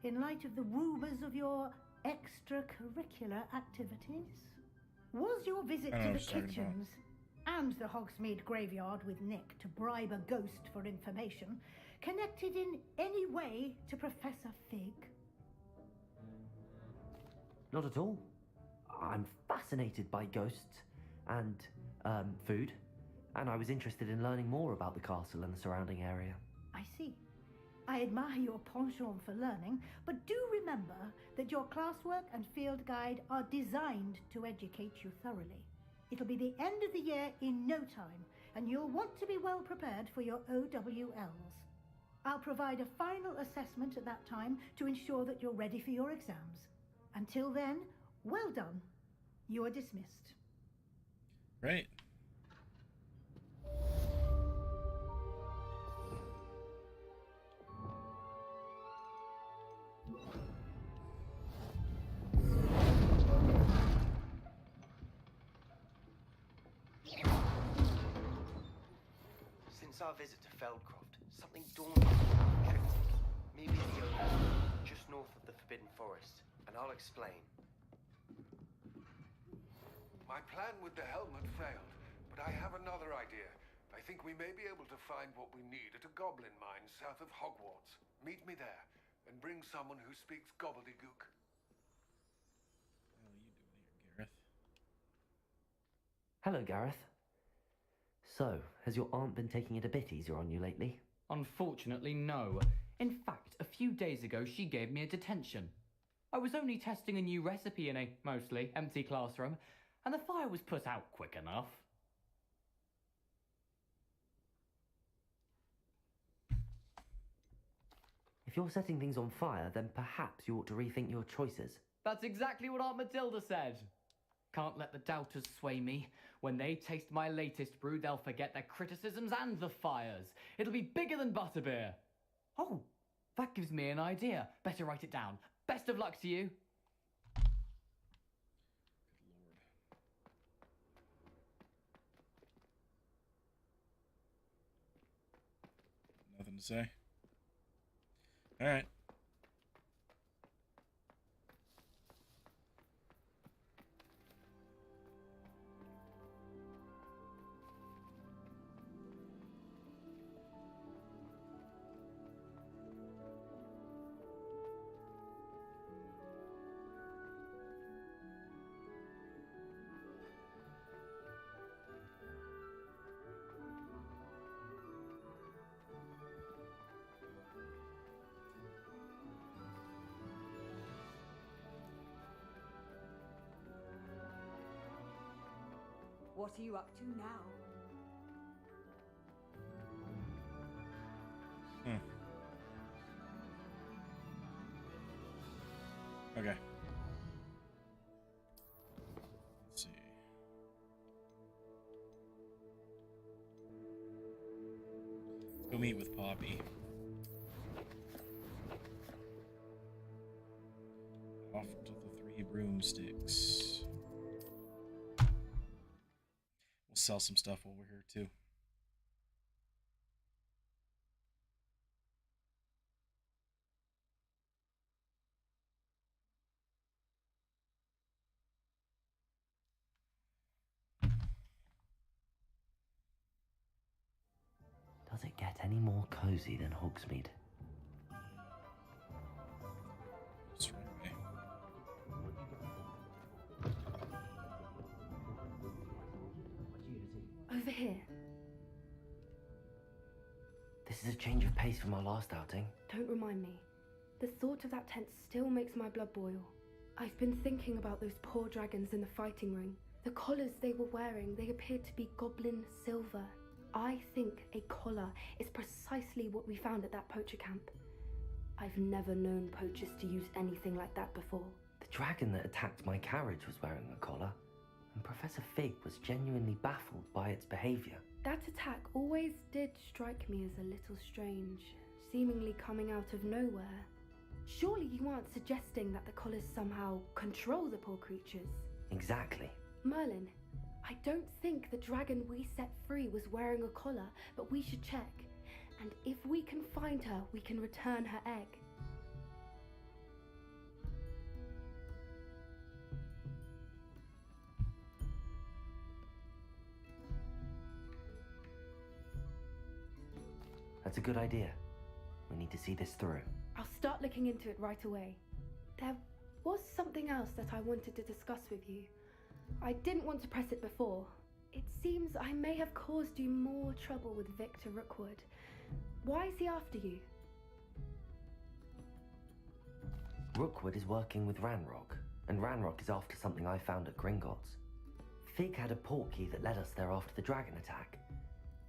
in light of the rumors of your extracurricular activities. Was your visit to the kitchens and the Hogsmeade graveyard with Nick to bribe a ghost for information connected in any way to Professor Fig? Not at all. I'm fascinated by ghosts and food, and I was interested in learning more about the castle and the surrounding area. I see. I admire your penchant for learning, but do remember that your classwork and field guide are designed to educate you thoroughly. It'll be the end of the year in no time, and you'll want to be well prepared for your OWLs. I'll provide a final assessment at that time to ensure that you're ready for your exams. Until then, well done. You are dismissed. Right. Since our visit to Feldcroft, something dawned on me. Maybe the open, just north of the Forbidden Forest, and I'll explain. My plan with the helmet failed, but I have another idea. I think we may be able to find what we need at a goblin mine south of Hogwarts. Meet me there, and bring someone who speaks gobbledygook. What are you doing here, Gareth? Hello, Gareth. So, has your aunt been taking it a bit easier on you lately? Unfortunately, no. In fact, a few days ago, she gave me a detention. I was only testing a new recipe in a mostly empty classroom, and the fire was put out quick enough. If you're setting things on fire, then perhaps you ought to rethink your choices. That's exactly what Aunt Matilda said. Can't let the doubters sway me. When they taste my latest brew, they'll forget their criticisms and the fires. It'll be bigger than butterbeer. Oh, that gives me an idea. Better write it down. Best of luck to you. Nothing to say. All right. What are you up to now? Okay. Let's see. Let's go meet with Poppy. Off to the 3 broomsticks. We'll sell some stuff while we're here too. Does it get any more cozy than Hogsmeade? Just run away. Over here. This is a change of pace from our last outing. Don't remind me. The thought of that tent still makes my blood boil. I've been thinking about those poor dragons in the fighting ring. The collars they were wearing, they appeared to be goblin silver. I think a collar is precisely what we found at that poacher camp. I've never known poachers to use anything like that before. The dragon that attacked my carriage was wearing a collar, and Professor Fig was genuinely baffled by its behavior. That attack always did strike me as a little strange, seemingly coming out of nowhere. Surely you aren't suggesting that the collars somehow control the poor creatures? Exactly. Merlin, I don't think the dragon we set free was wearing a collar, but we should check. And if we can find her, we can return her egg. That's a good idea. We need to see this through. I'll start looking into it right away. There was something else that I wanted to discuss with you. I didn't want to press it before. It seems I may have caused you more trouble with Victor Rookwood. Why is he after you? Rookwood is working with Ranrock, and Ranrock is after something I found at Gringotts. Fig had a portkey that led us there after the dragon attack.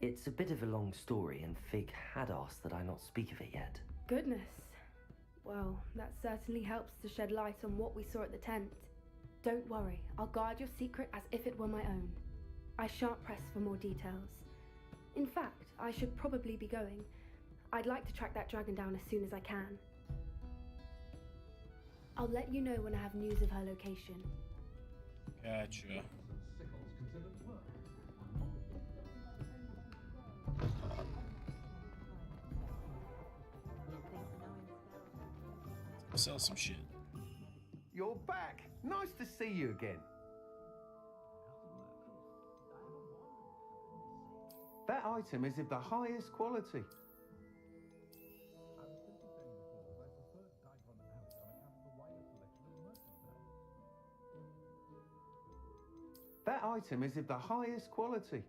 It's a bit of a long story, and Fig had asked that I not speak of it yet. Goodness. Well, that certainly helps to shed light on what we saw at the tent. Don't worry, I'll guard your secret as if it were my own. I shan't press for more details. In fact, I should probably be going. I'd like to track that dragon down as soon as I can. I'll let you know when I have news of her location. Gotcha. Sell some shit. You're back. Nice to see you again. That item is of the highest quality. That item is of the highest quality.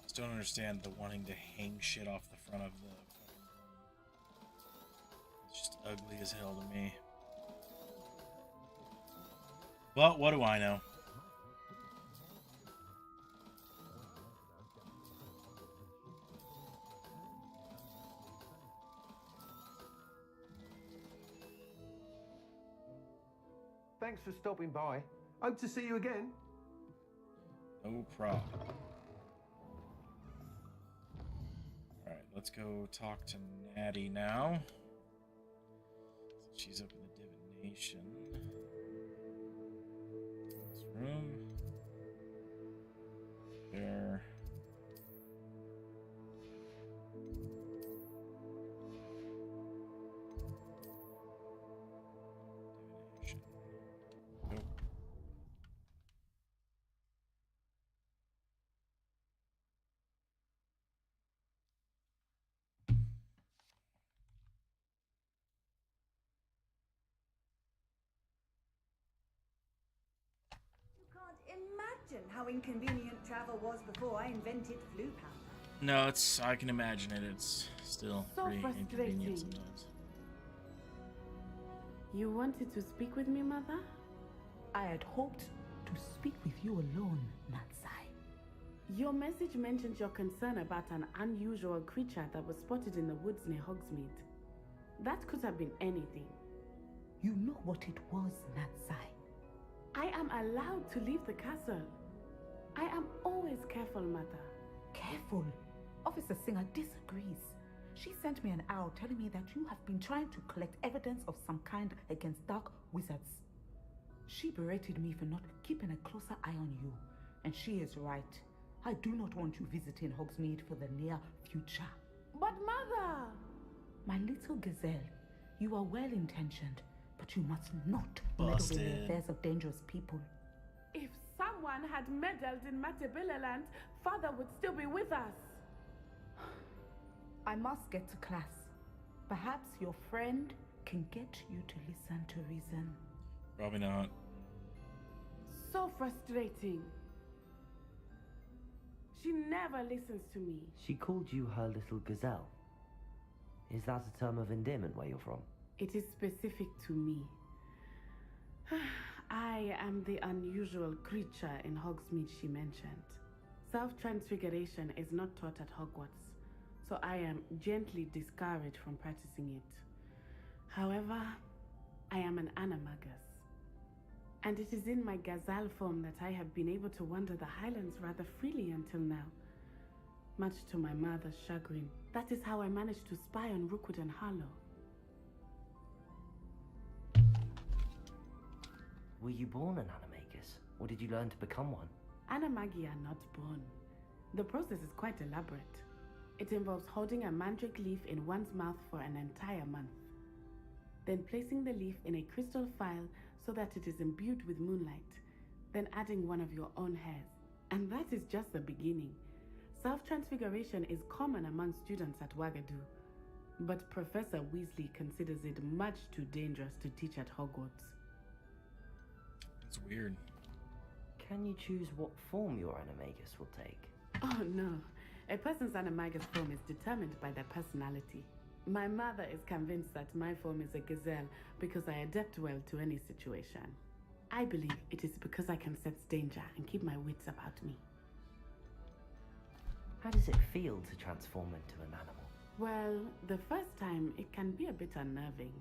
Just don't understand the wanting to hang shit off the front of the... It's just ugly as hell to me. But what do I know? Thanks for stopping by. Hope to see you again. No problem. Alright, let's go talk to Natty now. She's up in the divination. This room. There. Divination. Nope. Imagine how inconvenient travel was before I invented flu powder. No, I can imagine it. It's still So pretty frustrating. inconvenient sometimes. You wanted to speak with me, Mother? I had hoped to speak with you alone, Natsai. Your message mentioned your concern about an unusual creature that was spotted in the woods near Hogsmeade. That could have been anything. You know what it was, Natsai. I am allowed to leave the castle. I am always careful, Mother. Careful? Officer Singer disagrees. She sent me an owl telling me that you have been trying to collect evidence of some kind against dark wizards. She berated me for not keeping a closer eye on you, and she is right. I do not want you visiting Hogsmeade for the near future. But Mother! My little gazelle, you are well-intentioned, but you must not meddle in the affairs of dangerous people. If someone had meddled in Matabeleland, Father would still be with us. I must get to class. Perhaps your friend can get you to listen to reason. Probably not. So frustrating. She never listens to me. She called you her little gazelle. Is that a term of endearment where you're from? It is specific to me. I am the unusual creature in Hogsmeade she mentioned. Self-transfiguration is not taught at Hogwarts, so I am gently discouraged from practicing it. However, I am an animagus, and it is in my gazelle form that I have been able to wander the Highlands rather freely until now. Much to my mother's chagrin, that is how I managed to spy on Rookwood and Harlow. Were you born an animagus, or did you learn to become one? Animagi are not born. The process is quite elaborate. It involves holding a mandrake leaf in one's mouth for an entire month, then placing the leaf in a crystal phial so that it is imbued with moonlight, then adding one of your own hairs. And that is just the beginning. Self-transfiguration is common among students at Wagadu, but Professor Weasley considers it much too dangerous to teach at Hogwarts. It's weird. Can you choose what form your animagus will take? Oh no, a person's animagus form is determined by their personality. My mother is convinced that my form is a gazelle because I adapt well to any situation. I believe it is because I can sense danger and keep my wits about me. How does it feel to transform into an animal? Well, the first time it can be a bit unnerving.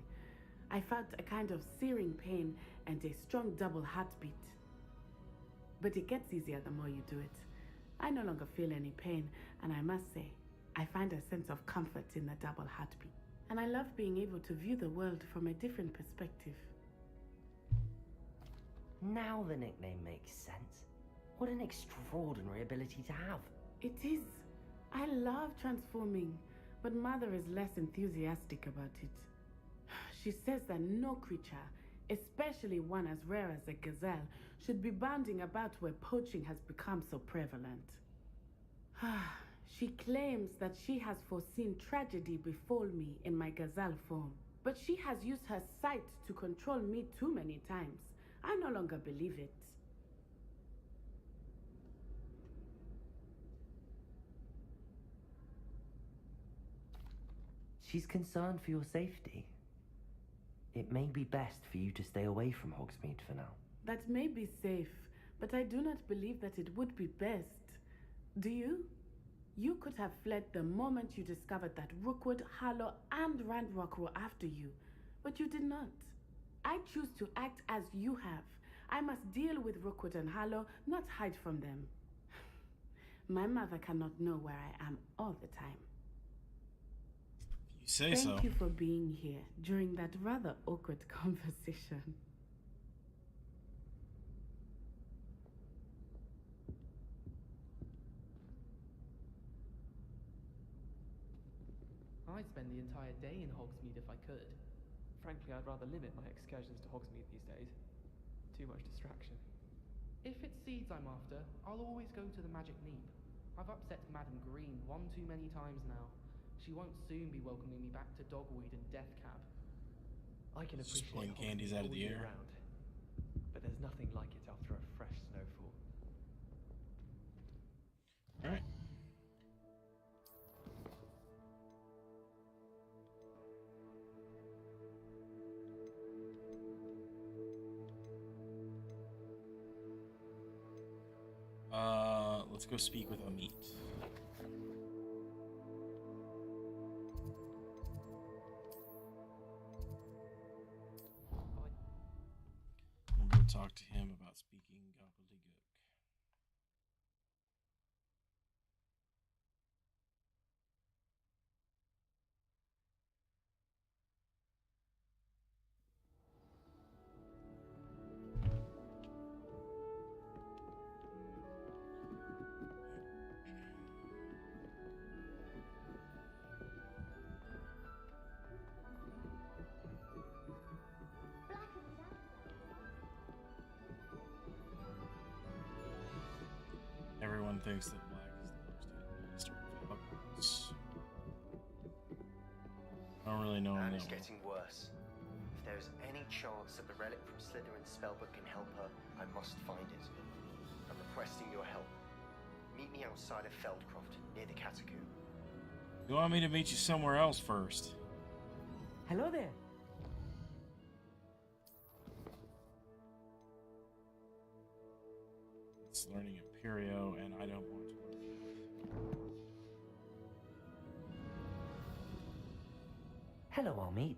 I felt a kind of searing pain and a strong double heartbeat. But it gets easier the more you do it. I no longer feel any pain, and I must say, I find a sense of comfort in the double heartbeat. And I love being able to view the world from a different perspective. Now the nickname makes sense. What an extraordinary ability to have. It is. I love transforming, but Mother is less enthusiastic about it. She says that no creature, especially one as rare as a gazelle, should be bounding about where poaching has become so prevalent. She claims that she has foreseen tragedy befall me in my gazelle form, but she has used her sight to control me too many times. I no longer believe it. She's concerned for your safety. It may be best for you to stay away from Hogsmeade for now. That may be safe, but I do not believe that it would be best. Do you? You could have fled the moment you discovered that Rookwood, Harlow, and Ranrock were after you, but you did not. I choose to act as you have. I must deal with Rookwood and Harlow, not hide from them. My mother cannot know where I am all the time. You say so. Thank you for being here during that rather awkward conversation. I'd spend the entire day in Hogsmeade if I could. Frankly, I'd rather limit my excursions to Hogsmeade these days. Too much distraction. If it's seeds I'm after, I'll always go to the Magic Neep. I've upset Madam Green one too many times now. She won't soon be welcoming me back to Dogweed and Deathcap. I can Just appreciate pulling candies out of the air. round, but there's nothing like it after a fresh snowfall. All right. let's go speak with Amit. We'll go talk to him about speaking gobbledygook. Everyone thinks that Black is the most hated master of Hogwarts. I don't really know him Anne that is well. getting worse. If there is any chance that the relic from Slytherin's spellbook can help her, I must find it. I'm requesting your help. Meet me outside of Feldcroft, near the catacomb. You want me to meet you somewhere else first? Hello there. It's learning Imperio, and I don't want to learn it. Hello, Amit.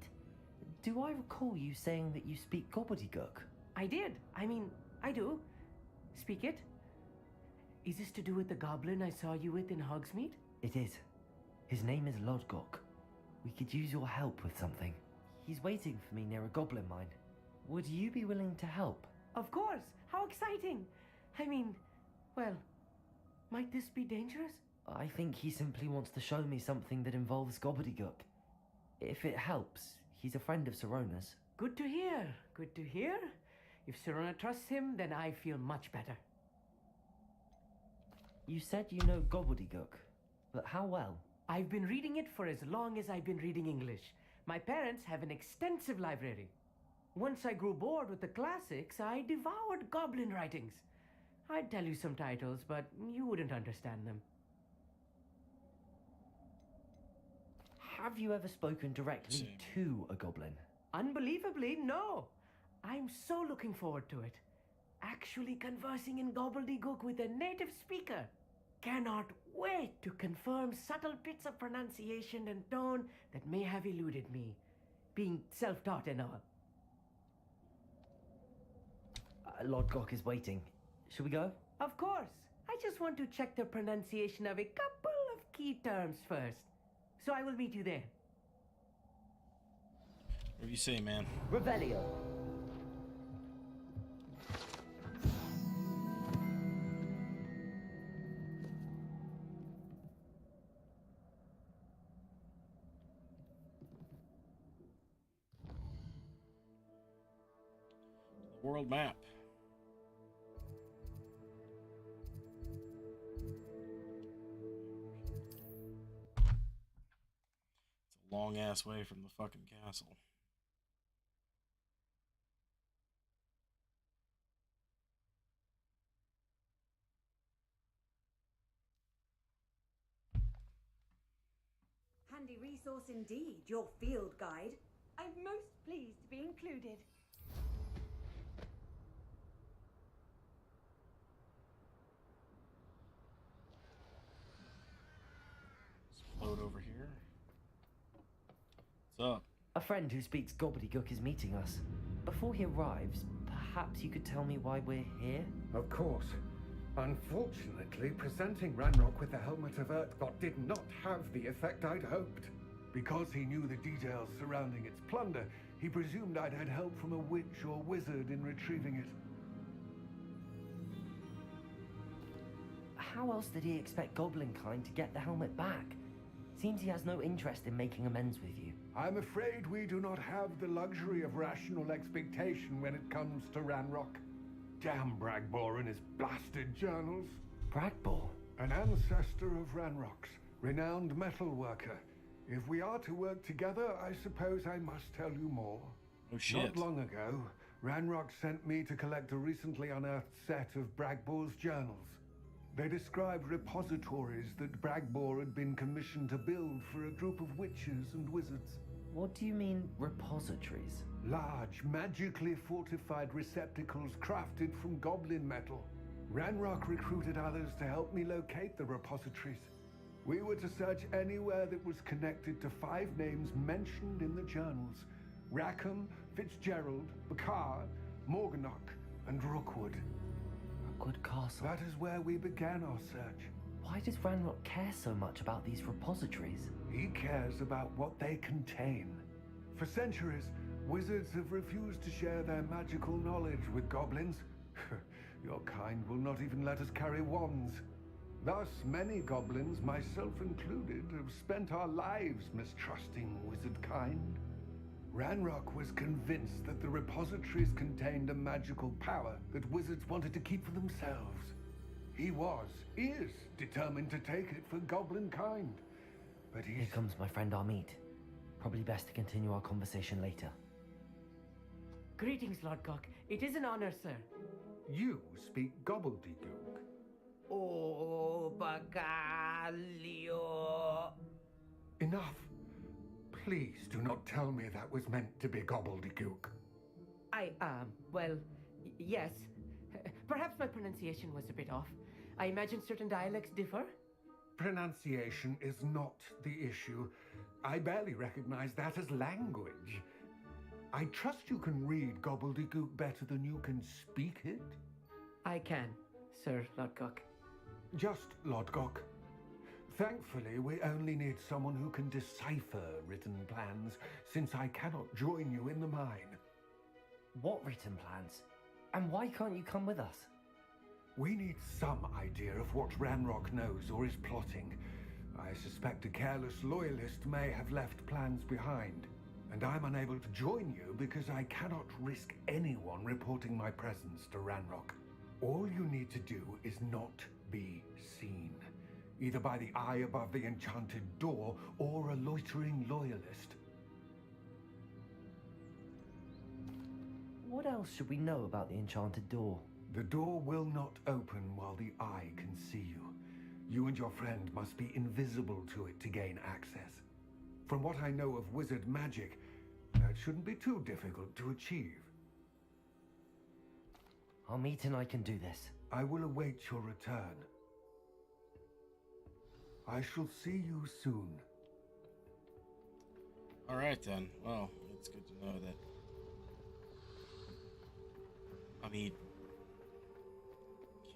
Do I recall you saying that you speak gobbledygook? I did. I mean, I do. Speak it. Is this to do with the goblin I saw you with in Hogsmeade? It is. His name is Lodgok. We could use your help with something. He's waiting for me near a goblin mine. Would you be willing to help? Of course. How exciting. I mean, well, might this be dangerous? I think he simply wants to show me something that involves gobbledygook. If it helps, he's a friend of Sirona's. Good to hear. Good to hear. If Sirona trusts him, then I feel much better. You said you know gobbledygook, but how well? I've been reading it for as long as I've been reading English. My parents have an extensive library. Once I grew bored with the classics, I devoured goblin writings. I'd tell you some titles, but you wouldn't understand them. Have you ever spoken directly to a goblin? Unbelievably, no. I'm so looking forward to it. Actually conversing in gobbledygook with a native speaker. Cannot wait to confirm subtle bits of pronunciation and tone that may have eluded me, being self-taught and all. Lodgok is waiting. Shall we go? Of course. I just want to check the pronunciation of a couple of key terms first. So I will meet you there. What do you say, man? Revelio. The world map. It's a long ass way from the fucking castle. Handy resource indeed, your field guide. I'm most pleased to be included. Load over here. What's up? A friend who speaks gobbledygook is meeting us. Before he arrives, perhaps you could tell me why we're here? Of course. Unfortunately, presenting Ranrock with the Helmet of Urtkot did not have the effect I'd hoped. Because he knew the details surrounding its plunder, he presumed I'd had help from a witch or wizard in retrieving it. How else did he expect Goblinkind to get the helmet back? Seems he has no interest in making amends with you. I'm afraid we do not have the luxury of rational expectation when it comes to Ranrock. Damn Bragbor and his blasted journals. Bragbor? An ancestor of Ranrock's, renowned metal worker. If we are to work together, I suppose I must tell you more. Oh shit. Not long ago, Ranrock sent me to collect a recently unearthed set of Bragbor's journals. They described repositories that Bragbor had been commissioned to build for a group of witches and wizards. What do you mean, repositories? Large, magically fortified receptacles crafted from goblin metal. Ranrock recruited others to help me locate the repositories. We were to search anywhere that was connected to 5 names mentioned in the journals. Rackham, Fitzgerald, Bakar, Morganach, and Rookwood. Rookwood Castle. That is where we began our search. Why does Ranrock care so much about these repositories? He cares about what they contain. For centuries, wizards have refused to share their magical knowledge with goblins. Your kind will not even let us carry wands. Thus, many goblins, myself included, have spent our lives mistrusting wizard kind. Ranrock was convinced that the repositories contained a magical power that wizards wanted to keep for themselves. He is determined to take it for goblin kind. But Here comes my friend Amit. Probably best to continue our conversation later. Greetings, Lord Cock. It is an honor, sir. You speak gobbledygook. Oh, Bacalio. Enough. Please do not tell me that was meant to be gobbledygook. Yes. Perhaps my pronunciation was a bit off. I imagine certain dialects differ? Pronunciation is not the issue. I barely recognize that as language. I trust you can read gobbledygook better than you can speak it? I can, Sir Lodgok. Just Lodgok. Thankfully, we only need someone who can decipher written plans, since I cannot join you in the mine. What written plans? And why can't you come with us? We need some idea of what Ranrock knows or is plotting. I suspect a careless loyalist may have left plans behind. And I'm unable to join you because I cannot risk anyone reporting my presence to Ranrock. All you need to do is not be seen, either by the eye above the enchanted door or a loitering loyalist. What else should we know about the enchanted door? The door will not open while the eye can see you. You and your friend must be invisible to it to gain access. From what I know of wizard magic, that shouldn't be too difficult to achieve. Amit and I can do this. I will await your return. I shall see you soon. Alright then. Well, it's good to know that Amit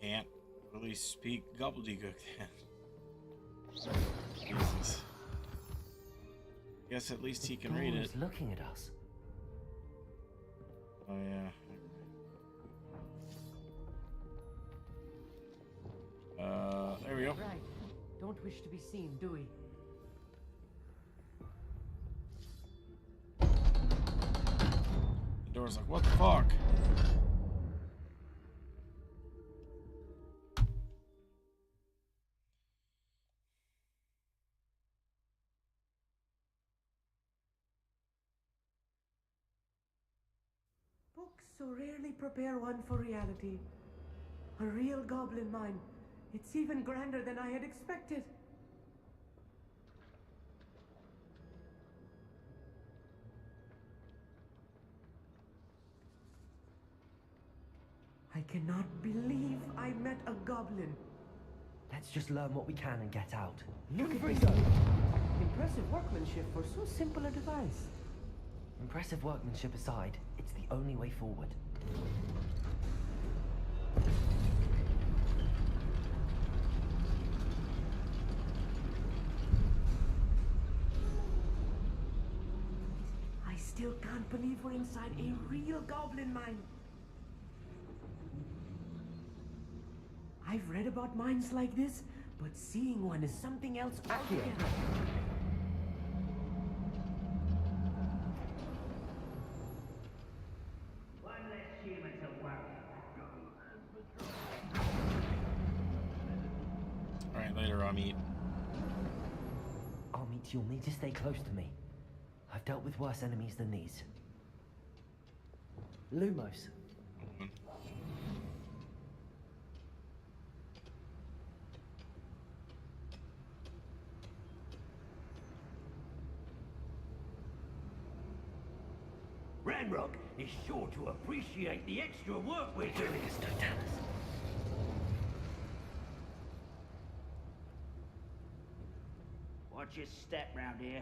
can't really speak gobbledygook then. Jesus. Guess at least he can read it. He's looking at us. Oh yeah. There we go. Right. Don't wish to be seen, do we? The door's like, what the fuck? Books so rarely prepare one for reality. A real goblin mine. It's even grander than I had expected. I cannot believe I met a goblin. Let's just learn what we can and get out. Look at this. Impressive workmanship for so simple a device. Impressive workmanship aside, it's the only way forward. I still can't believe we're inside a real goblin mine. I've read about mines like this, but seeing one is something else altogether. Alright, later, Amit. Amit, you'll need to stay close to me. I've dealt with worse enemies than these. Lumos. Ranrock is sure to appreciate the extra work we're doing. Watch your step round here.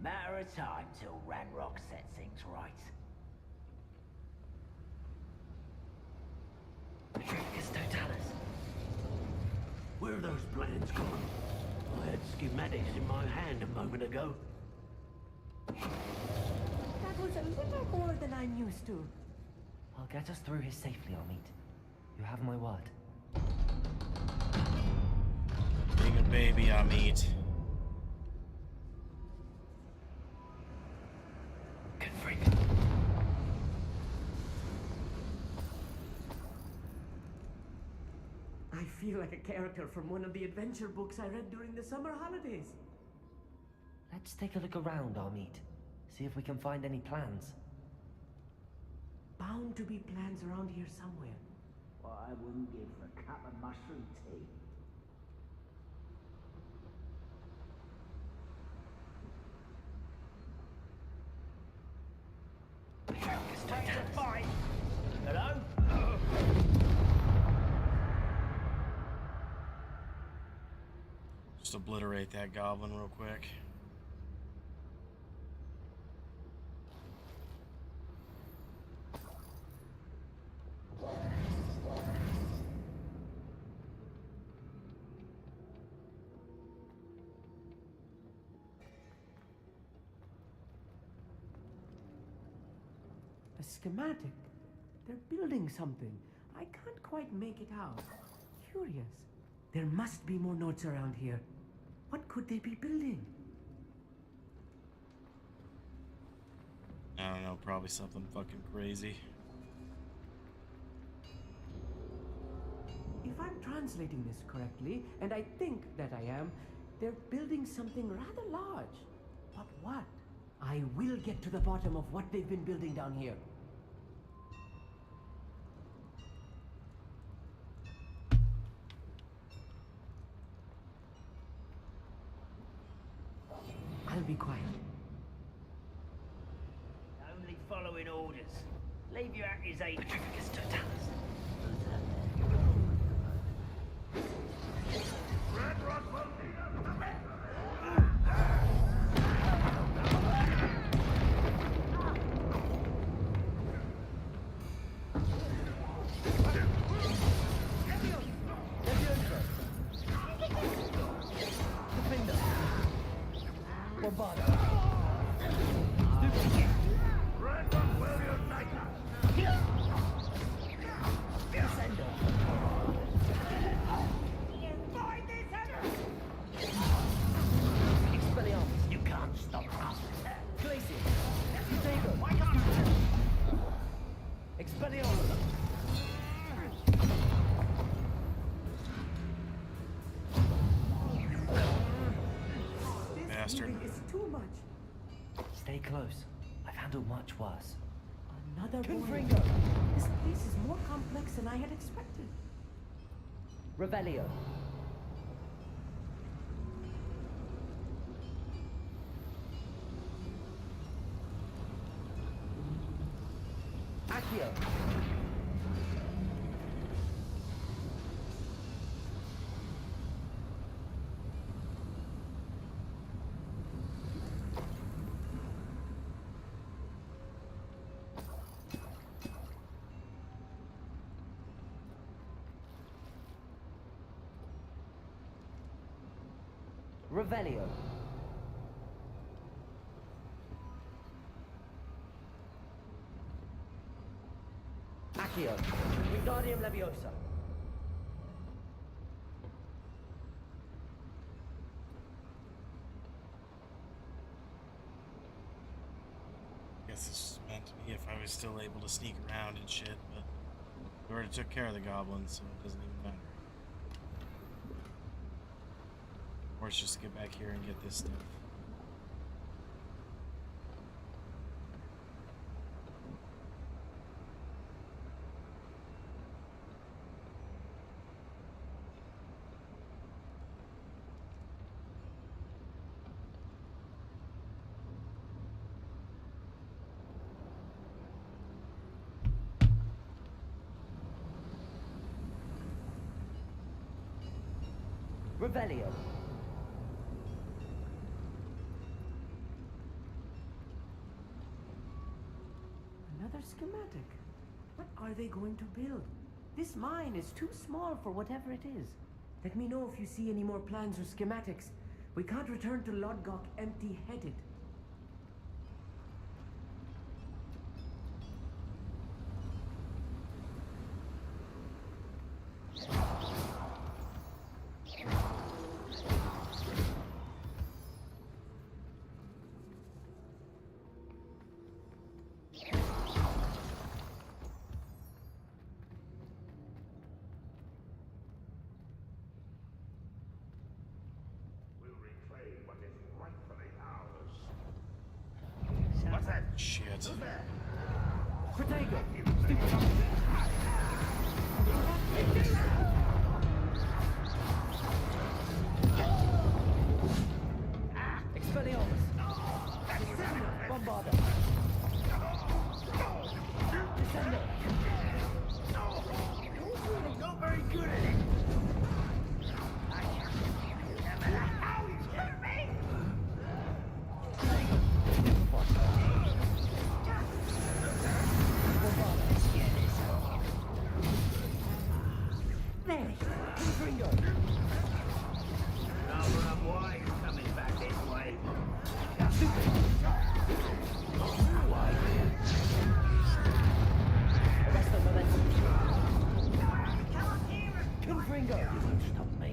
Matter of time till Ranrock sets things right. Where are those plans gone? I had schematics in my hand a moment ago. That was a little more than I'm used to. I'll get us through here safely, Amit. You have my word. Being a baby, Amit. Good freak. I feel like a character from one of the adventure books I read during the summer holidays. Let's take a look around, Amit. See if we can find any plans. Bound to be plans around here somewhere. What I wouldn't give for a cup of mushroom tea. Take a fight. Hello? Just obliterate that goblin real quick. A schematic. They're building something. I can't quite make it out. Curious. There must be more notes around here. What could they be building? I don't know, probably something fucking crazy. If I'm translating this correctly, and I think that I am, they're building something rather large. But what? I will get to the bottom of what they've been building down here. I'll be quiet. Only following orders. Leave your accusations to Dallas. You can't stop us. Expelliarmus! Bastard. This is too much. Stay close. I've handled much worse. Another warning. This place is more complex than I had expected. Revelio. Accio. Revelio. Accio. Wingardium Leviosa. Guess this is meant to be if I was still able to sneak around and shit, but we already took care of the goblins, so it doesn't even matter. Or it's just get back here and get this stuff. Revelio. Another schematic. What are they going to build? This mine is too small for whatever it is. Let me know if you see any more plans or schematics. We can't return to Lodgok empty-headed. What's that? Shit. Protego! Expelliarmus! Bombarda! Descendo! Not very good at it. No matter how he's hurt me. There! Ringo! Number of wives coming back this way. Arrest the momentum! Confringo! You won't stop me.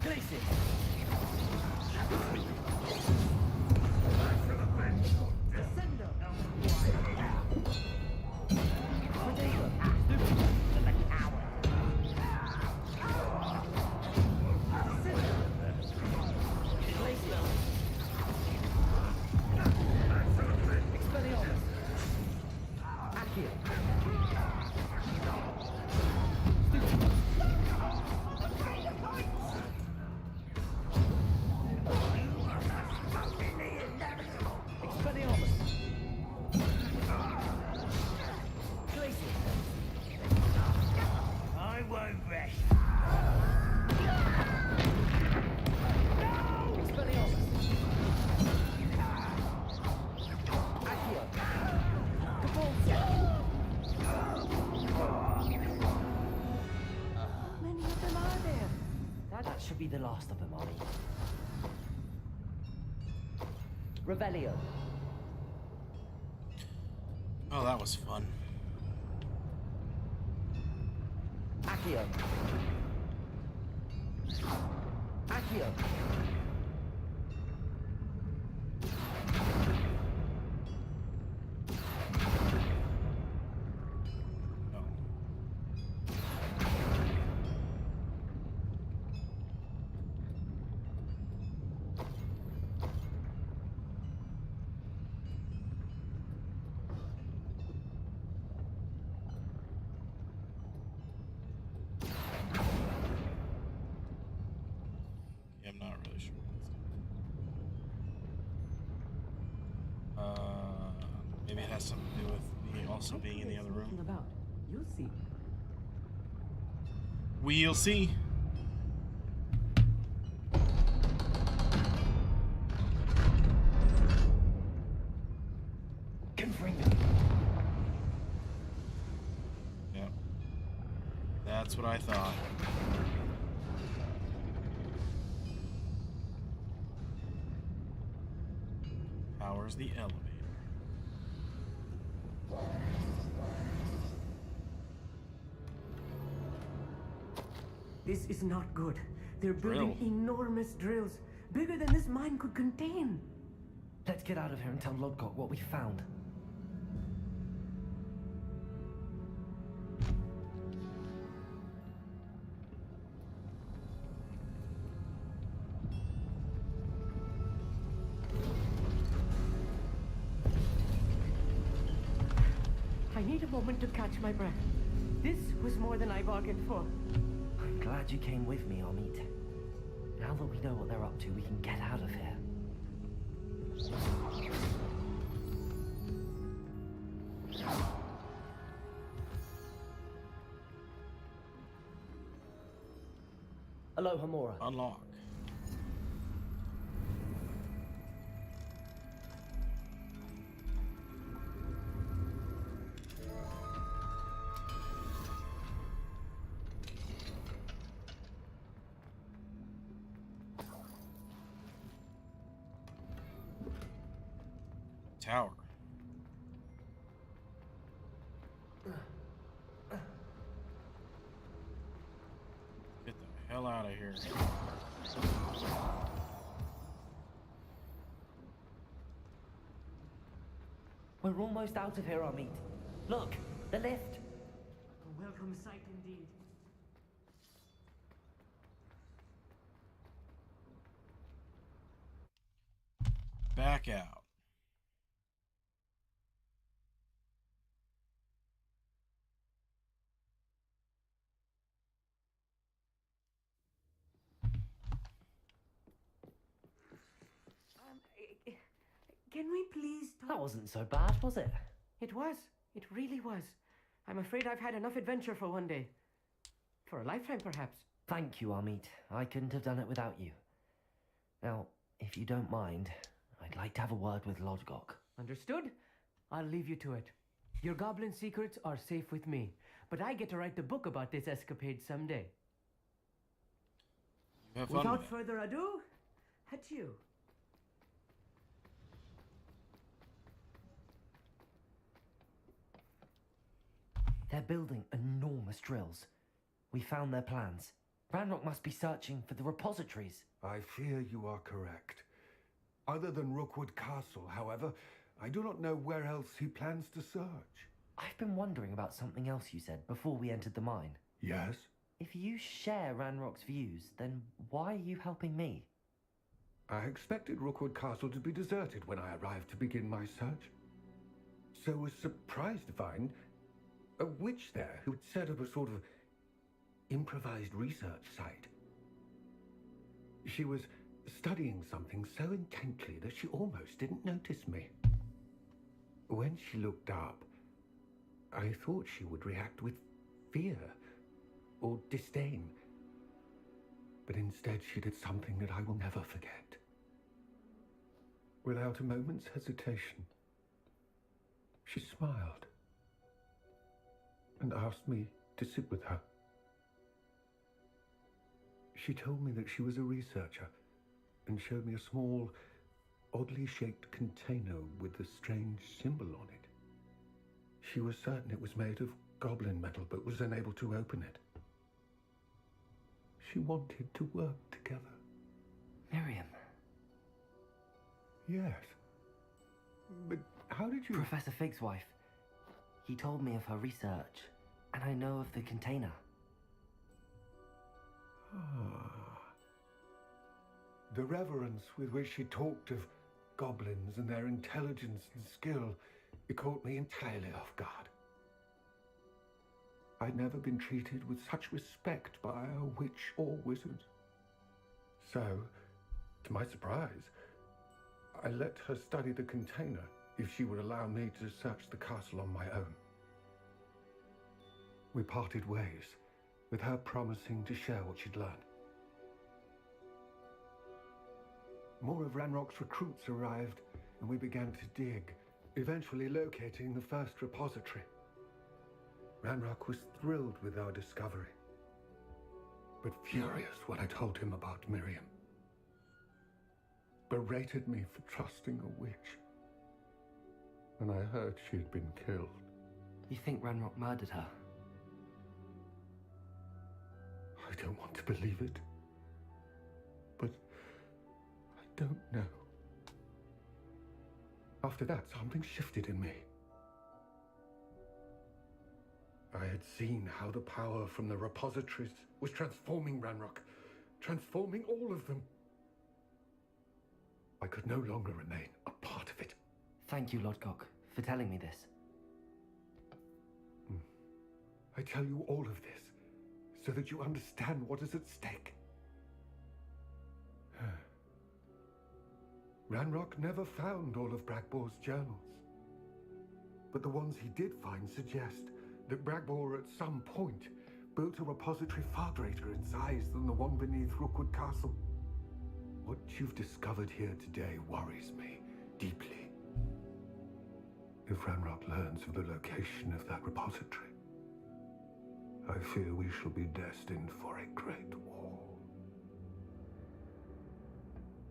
Glacius! Descendo! Protego! Expelliarmus! Accio! Expelliarmus! Glacius! I won't rest. Expelliarmus! Accio! Capulso! How many of them are there? That should be the last of them, Ollie. Revelio! Oh, that was fun. Accio! Accio! Yeah, I'm not really sure. Maybe it has something to do with me also being in the other room. About. You'll see. We'll see. Confringo! Yep. That's what I thought. Powers the elevator. This is not good. They're Drill. building enormous drills, bigger than this mine could contain. Let's get out of here and tell Lodgok what we found. I need a moment to catch my breath. This was more than I bargained for. I'm glad you came with me, Amit. Now that we know what they're up to, we can get out of here. Aloha Mora. Unlock. Tower. Get the hell out of here. We're almost out of here, Amit. Look, the lift. A welcome sight indeed. Back out. Can we please talk? That wasn't so bad, was it? It was. It really was. I'm afraid I've had enough adventure for one day. For a lifetime, perhaps. Thank you, Amit. I couldn't have done it without you. Now, if you don't mind, I'd like to have a word with Lodgok. Understood? I'll leave you to it. Your goblin secrets are safe with me, but I get to write the book about this escapade someday. Have fun Without with it. further ado, adieu. They're building enormous drills. We found their plans. Ranrock must be searching for the repositories. I fear you are correct. Other than Rookwood Castle, however, I do not know where else he plans to search. I've been wondering about something else you said before we entered the mine. Yes? If you share Ranrock's views, then why are you helping me? I expected Rookwood Castle to be deserted when I arrived to begin my search. So was surprised to find a witch there who had set up a sort of improvised research site. She was studying something so intently that she almost didn't notice me. When she looked up, I thought she would react with fear or disdain. But instead she did something that I will never forget. Without a moment's hesitation, she smiled and asked me to sit with her. She told me that she was a researcher and showed me a small, oddly shaped container with a strange symbol on it. She was certain it was made of goblin metal, but was unable to open it. She wanted to work together. Miriam. Yes. But how did you... Professor Fig's wife. He told me of her research, and I know of the container. The reverence with which she talked of goblins and their intelligence and skill, it caught me entirely off guard. I'd never been treated with such respect by a witch or wizard. So, to my surprise, I let her study the container if she would allow me to search the castle on my own. We parted ways, with her promising to share what she'd learned. More of Ranrock's recruits arrived, and we began to dig, eventually locating the first repository. Ranrock was thrilled with our discovery, but furious when I told him about Miriam. Berated me for trusting a witch, and I heard she had been killed. You think Ranrock murdered her? I don't want to believe it, but I don't know. After that, something shifted in me. I had seen how the power from the repositories was transforming Ranrock, transforming all of them. I could no longer remain a part of it. Thank you, Lodgok, for telling me this. I tell you all of this so that you understand what is at stake. Ranrock never found all of Bragbor's journals, but the ones he did find suggest that Bragbor at some point built a repository far greater in size than the one beneath Rookwood Castle. What you've discovered here today worries me deeply. If Ranrock learns of the location of that repository, I fear we shall be destined for a great war.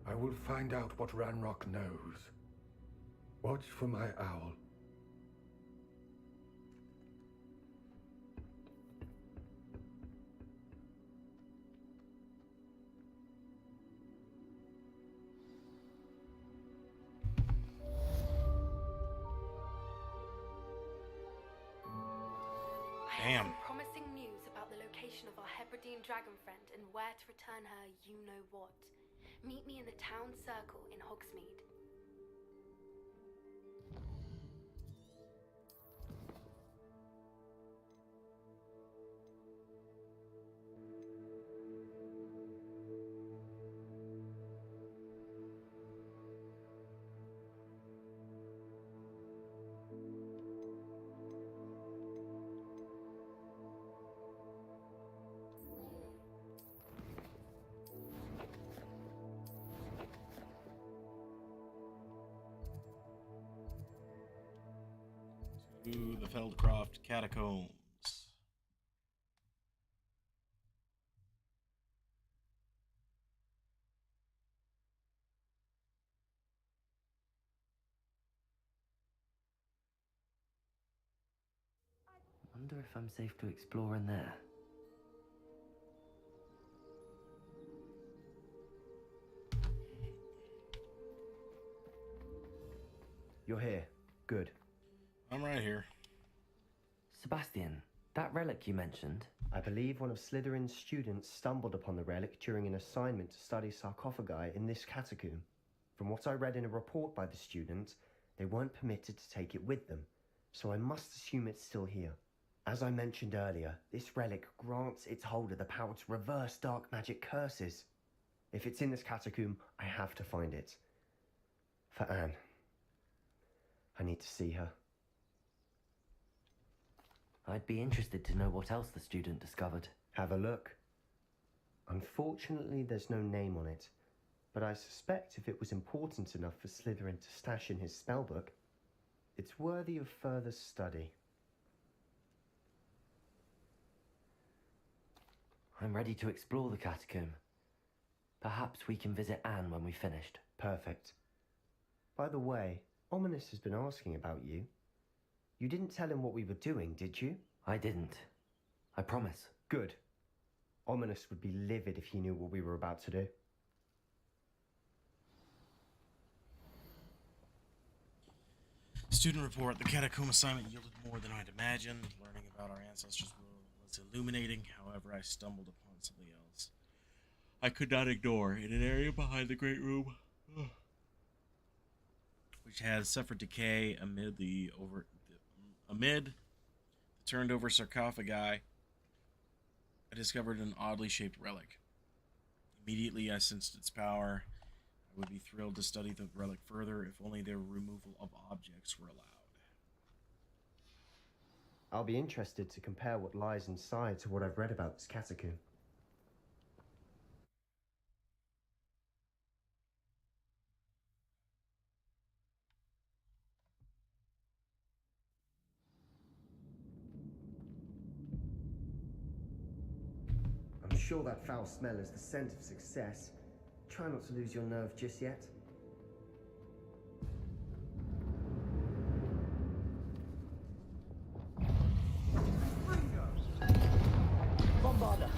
I will find out what Ranrock knows. Watch for my owl. I have some promising news about the location of our Hebridean dragon friend and where to return her you-know-what. Meet me in the town circle in Hogsmeade. To the Feldcroft Catacombs. Wonder if I'm safe to explore in there. You're here. Good. I'm right here. Sebastian, that relic you mentioned? I believe one of Slytherin's students stumbled upon the relic during an assignment to study sarcophagi in this catacomb. From what I read in a report by the student, they weren't permitted to take it with them, so I must assume it's still here. As I mentioned earlier, this relic grants its holder the power to reverse dark magic curses. If it's in this catacomb, I have to find it. For Anne. I need to see her. I'd be interested to know what else the student discovered. Have a look. Unfortunately, there's no name on it, but I suspect if it was important enough for Slytherin to stash in his spellbook, it's worthy of further study. I'm ready to explore the catacomb. Perhaps we can visit Anne when we've finished. Perfect. By the way, Ominous has been asking about you. You didn't tell him what we were doing, did you? I didn't. I promise. Good. Ominous would be livid if he knew what we were about to do. Student report. The catacomb assignment yielded more than I'd imagined. Learning about our ancestors was illuminating. However, I stumbled upon something else I could not ignore in an area behind the great room, which has suffered decay amid the turned over sarcophagi. I discovered an oddly shaped relic. Immediately I sensed its power. I would be thrilled to study the relic further if only their removal of objects were allowed. I'll be interested to compare what lies inside to what I've read about this catacomb. I'm sure that foul smell is the scent of success. Try not to lose your nerve just yet. Bombarder!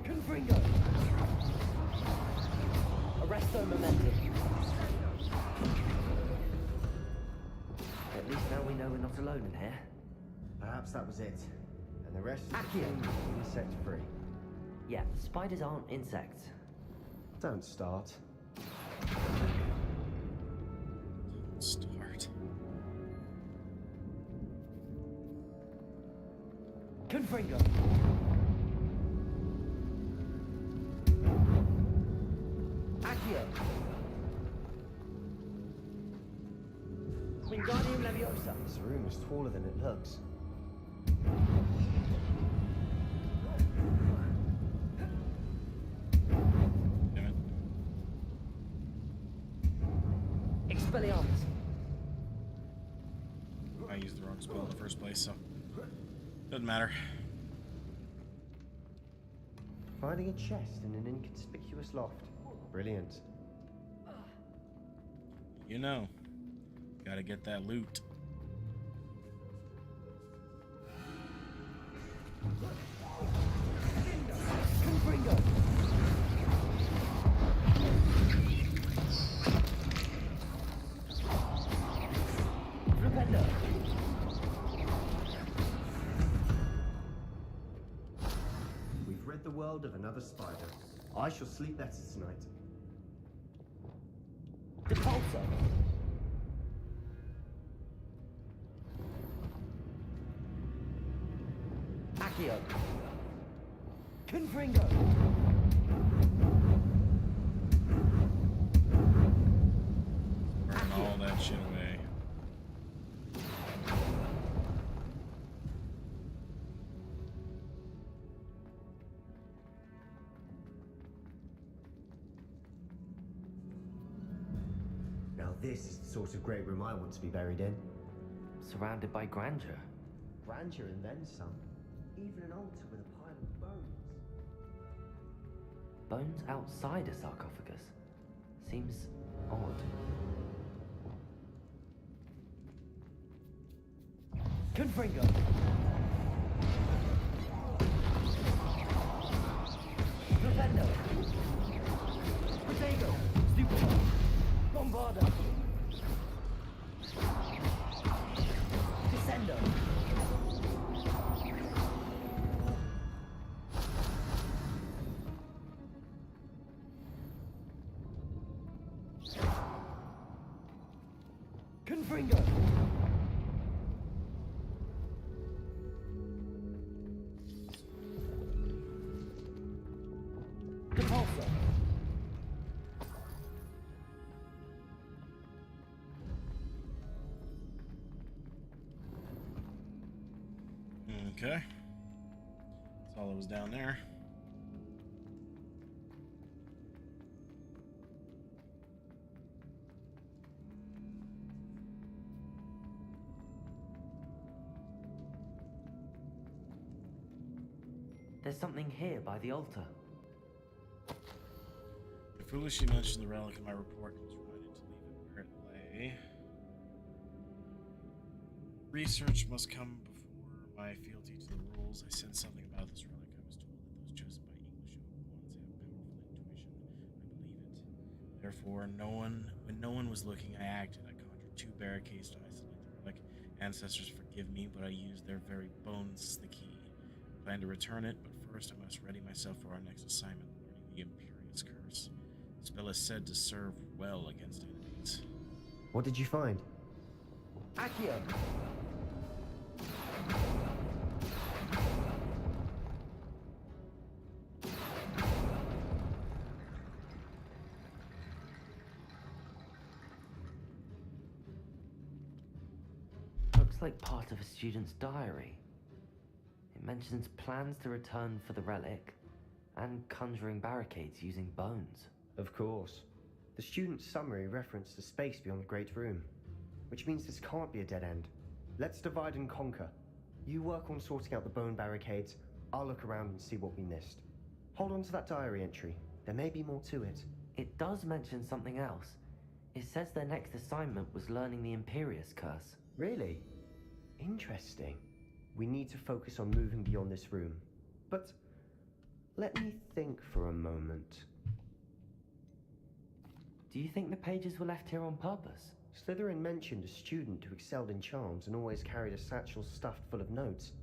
Confringo! Arresto momentum. At least now we know we're not alone in here. Perhaps that was it. And the rest is Accio. insect-free. Yeah, spiders aren't insects. Don't start. Start. Confringo! Accio! Wingardium Leviosa. This room is taller than it looks. Damn it. Expelliarmus. I used the wrong spell in the first place, so doesn't matter. Finding a chest in an inconspicuous loft. Brilliant. You know, gotta get that loot. Confringo. Flipendo. We've rid the world of another spider. I shall sleep better tonight. Depulso. Accio. Confringo. Burn all that shit away. Now this is the sort of great room I want to be buried in. Surrounded by grandeur. Grandeur and then some. Even an altar with a pile of bones. Bones outside a sarcophagus. Seems odd. Confringo. Flipendo. Protego. Stupido. Bombarda. Descendo. Confringo. Depulso. Okay. That's all that was down there. There's something here by the altar. I foolishly mentioned the relic in my report and was reminded to leave it where it lay. Research must come before my fealty to the rules. I sensed something about this relic. I was told that those chosen by English ones have powerful intuition. I believe it. Therefore, when no one was looking, I acted. I conjured 2 barricades to isolate the relic. Ancestors, forgive me, but I used their very bones as the key. I plan to return it, but first I must ready myself for our next assignment, learning the Imperious Curse. The spell is said to serve well against enemies. What did you find? Accio. Looks like part of a student's diary. It mentions plans to return for the relic and conjuring barricades using bones. Of course. The student's summary referenced the space beyond the Great Room, which means this can't be a dead end. Let's divide and conquer. You work on sorting out the bone barricades, I'll look around and see what we missed. Hold on to that diary entry. There may be more to it. It does mention something else. It says their next assignment was learning the Imperious Curse. Really? Interesting. We need to focus on moving beyond this room. But let me think for a moment. Do you think the pages were left here on purpose? Slytherin mentioned a student who excelled in charms and always carried a satchel stuffed full of notes.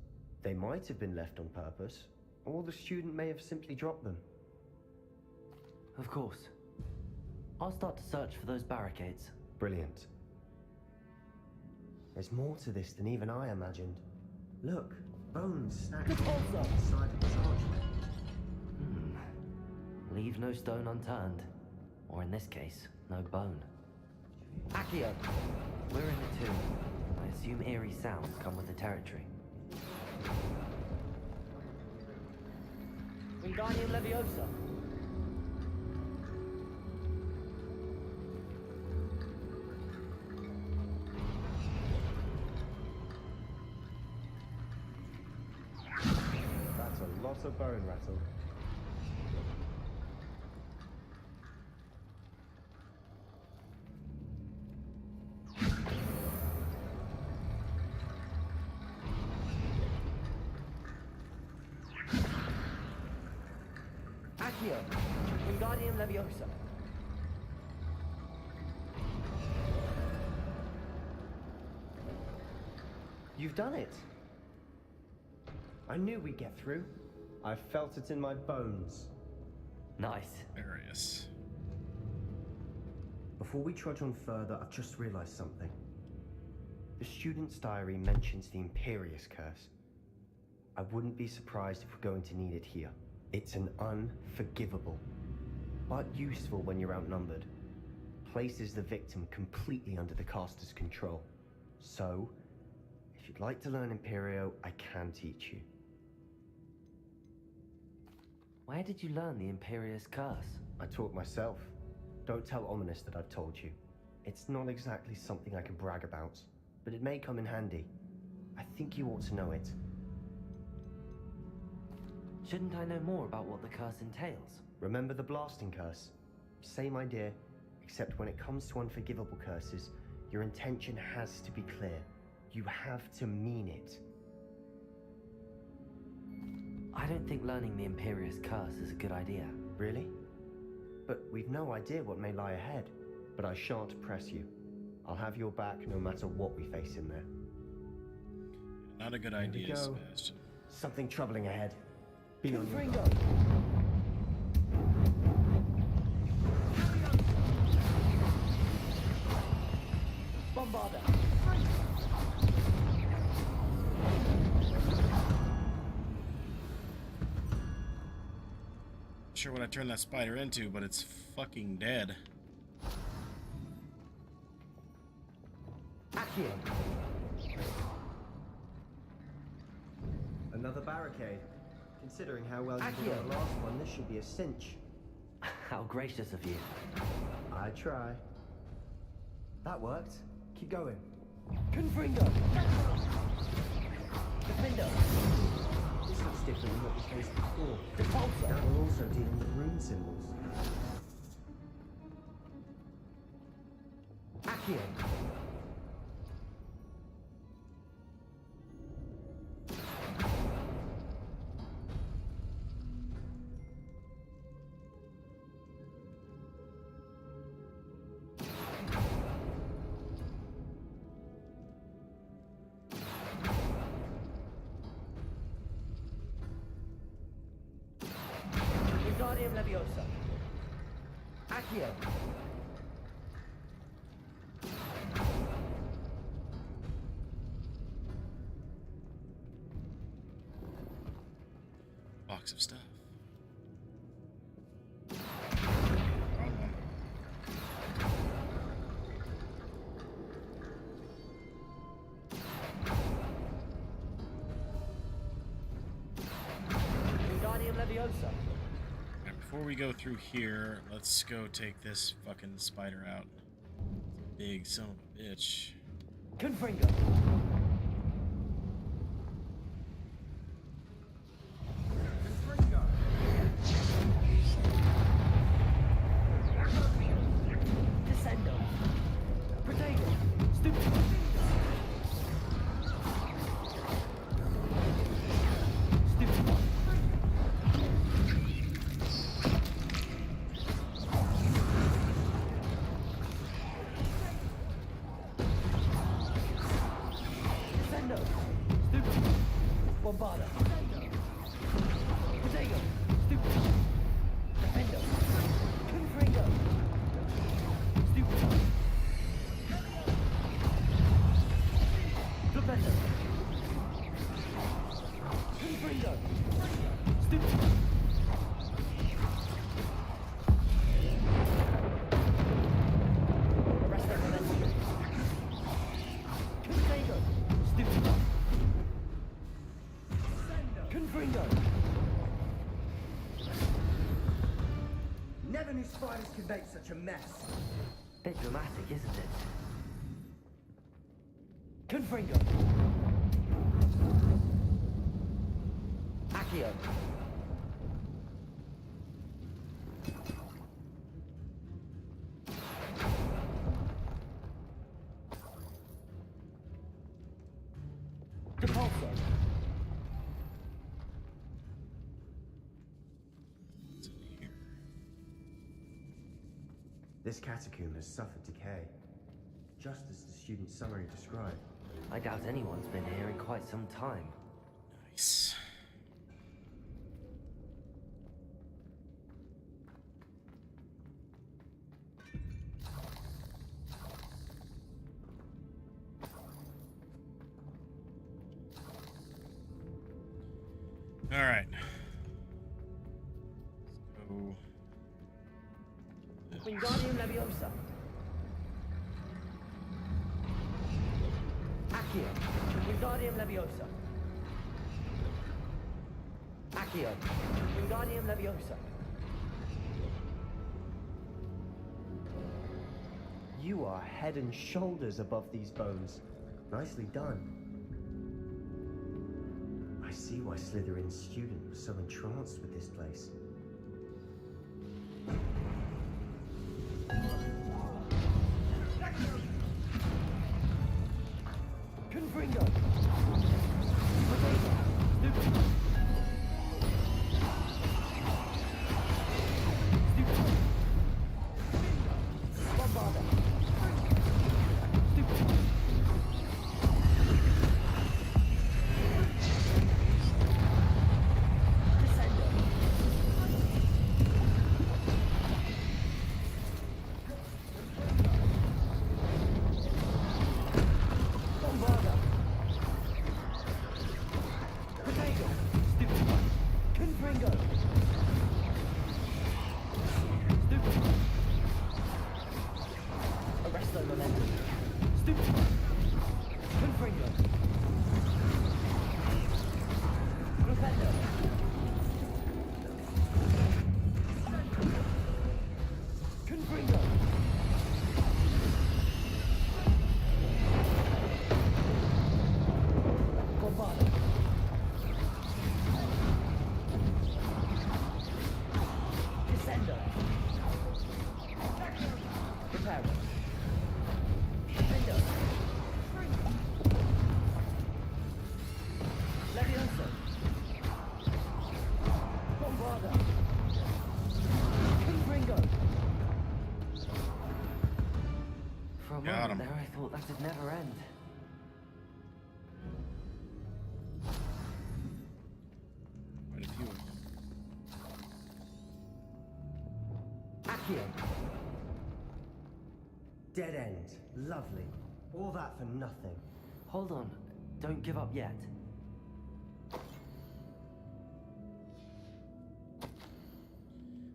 They might have been left on purpose, or the student may have simply dropped them. Of course. I'll start to search for those barricades. Brilliant. There's more to this than even I imagined. Look, bones stacked on the side of this archway. Leave no stone unturned. Or in this case, no bone. Accio. We're in a tomb. assume eerie sounds come with the territory. Wingardium Leviosa. That's a lot of bone rattle. Accio. Wingardium Leviosa. You've done it! I knew we'd get through. I felt it in my bones. Nice. Various. Before we trudge on further, I've just realized something. The student's diary mentions the Imperious Curse. I wouldn't be surprised if we're going to need it here. It's an unforgivable, but useful when you're outnumbered. Places the victim completely under the caster's control. So, if you'd like to learn Imperio, I can teach you. Where did you learn the Imperious Curse? I taught myself. Don't tell Ominous that I've told you. It's not exactly something I can brag about, but it may come in handy. I think you ought to know it. Shouldn't I know more about what the curse entails? Remember the blasting curse? Same idea, except when it comes to unforgivable curses, your intention has to be clear. You have to mean it. I don't think learning the Imperious Curse is a good idea. Really? But we've no idea what may lie ahead. But I shan't press you. I'll have your back no matter what we face in there. Not a good Here we idea, go. Sebastian. Something troubling ahead. Be on your Ringo. guard. Bombarda. Sure what I turned that spider into, but it's fucking dead. Accio. Another barricade. Considering how well you did on the last one, this should be a cinch. How gracious of you. I try. That worked. Keep going. Confringo. Defender. This looks different than what we faced before. Repulsor. Now we're also dealing with rune symbols. Accio. Wingardium Leviosa. Accio. Box of stuff. Wingardium Leviosa. And before we go through here, let's go take this fucking spider out. Big son of a bitch. Confringo. Descendo. Protego. Stupid. Stupid one. spiders could make such a mess. Bit dramatic, isn't it? Confringo. Accio. Depulso. This catacomb has suffered decay, just as the student's summary described. I doubt anyone's been here in quite some time. Nice. All right. Let's go. Wingardium Leviosa. Accio. Wingardium Leviosa. Accio. Wingardium Leviosa. You are head and shoulders above these bones. Nicely done. I see why Slytherin's student was so entranced with this place. Confringo. Bombarda. For a Got moment him. there, I thought that'd never end. Quite a few of them. Accio. Dead end. Lovely. All that for nothing. Hold on. Don't give up yet.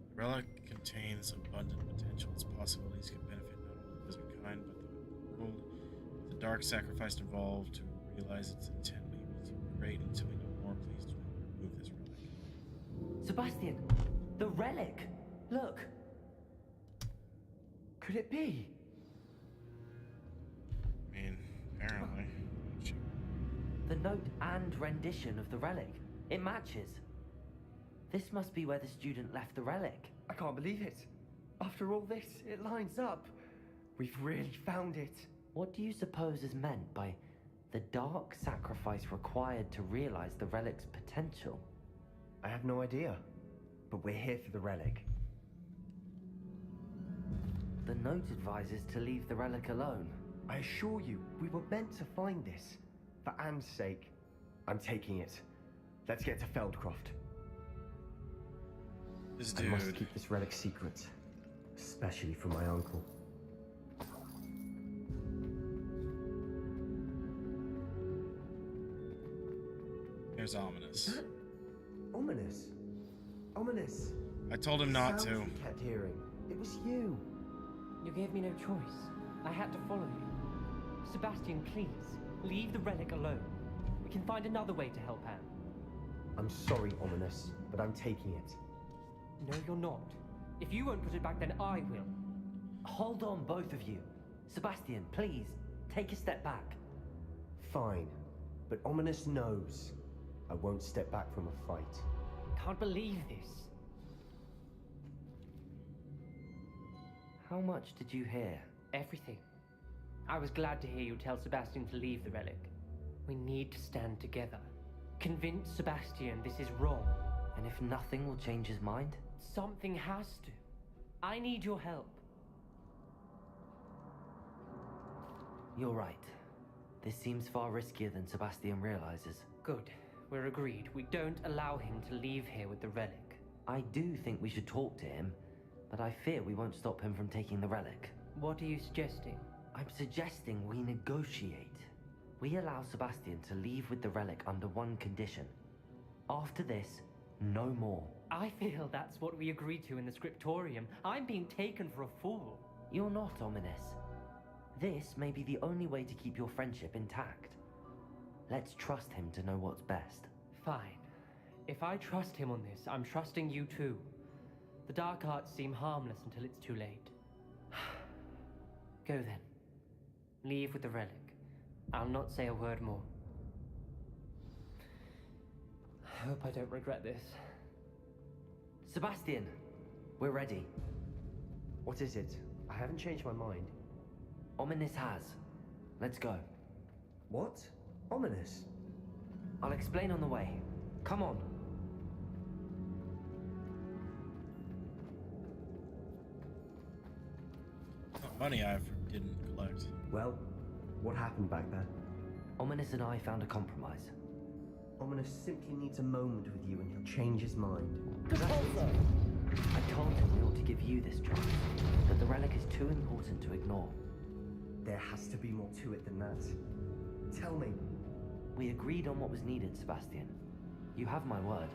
The relic contains abundant potential. Its possibilities can benefit not only the living kind, but the world. With the dark sacrifice involved to realize its intent may be too great until we know more. Please do not remove this relic. Sebastian, the relic. Look. Could it be? I mean, apparently. The note and rendition of the relic. It matches. This must be where the student left the relic. I can't believe it. After all this, it lines up. We've really found it. What do you suppose is meant by the dark sacrifice required to realize the relic's potential? I have no idea. But we're here for the relic. The note advises to leave the relic alone. I assure you, we were meant to find this. For Anne's sake, I'm taking it. Let's get to Feldcroft. This I dude. must keep this relic secret. Especially from my uncle. There's ominous. Ominous. Ominous. I told him not to. We kept hearing. It was you. You gave me no choice. I had to follow you. Sebastian, please, leave the relic alone. We can find another way to help Anne. I'm sorry, Ominous, but I'm taking it. No, you're not. If you won't put it back, then I will. Hold on, both of you. Sebastian, please, take a step back. Fine, but Ominous knows I won't step back from a fight. Can't believe this. How much did you hear? Everything. I was glad to hear you tell Sebastian to leave the relic. We need to stand together. Convince Sebastian this is wrong. And if nothing will change his mind? Something has to. I need your help. You're right. This seems far riskier than Sebastian realizes. Good. We're agreed. We don't allow him to leave here with the relic. I do think we should talk to him, but I fear we won't stop him from taking the relic. What are you suggesting? I'm suggesting we negotiate. We allow Sebastian to leave with the relic under one condition. After this, no more. I feel that's what we agreed to in the scriptorium. I'm being taken for a fool. You're not, Ominous. This may be the only way to keep your friendship intact. Let's trust him to know what's best. Fine. If I trust him on this, I'm trusting you too. The dark arts seem harmless until it's too late. Go then. Leave with the relic. I'll not say a word more. I hope I don't regret this. Sebastian, we're ready. What is it? I haven't changed my mind. Ominous has. Let's go. What? Ominous? I'll explain on the way. Come on. Money I didn't collect. Well, what happened back there? Ominous and I found a compromise. Ominous simply needs a moment with you and he'll change his mind. I told him we ought to give you this chance, that the relic is too important to ignore. There has to be more to it than that. Tell me. We agreed on what was needed, Sebastian. You have my word.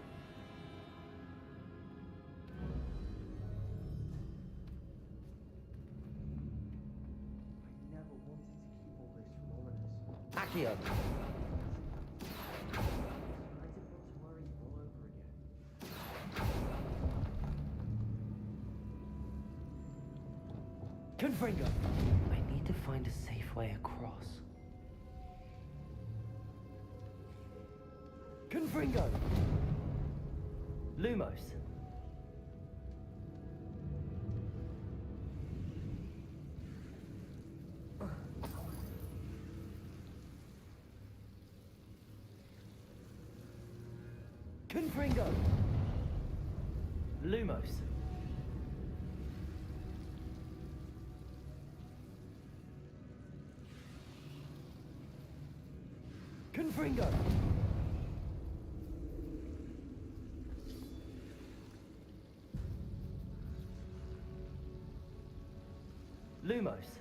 I never wanted to keep all this from Ominous. Accio! I didn't want to worry all over again. Confringo! I need to find a safe way across. Confringo! Lumos! Confringo! Lumos! Confringo! Lumos!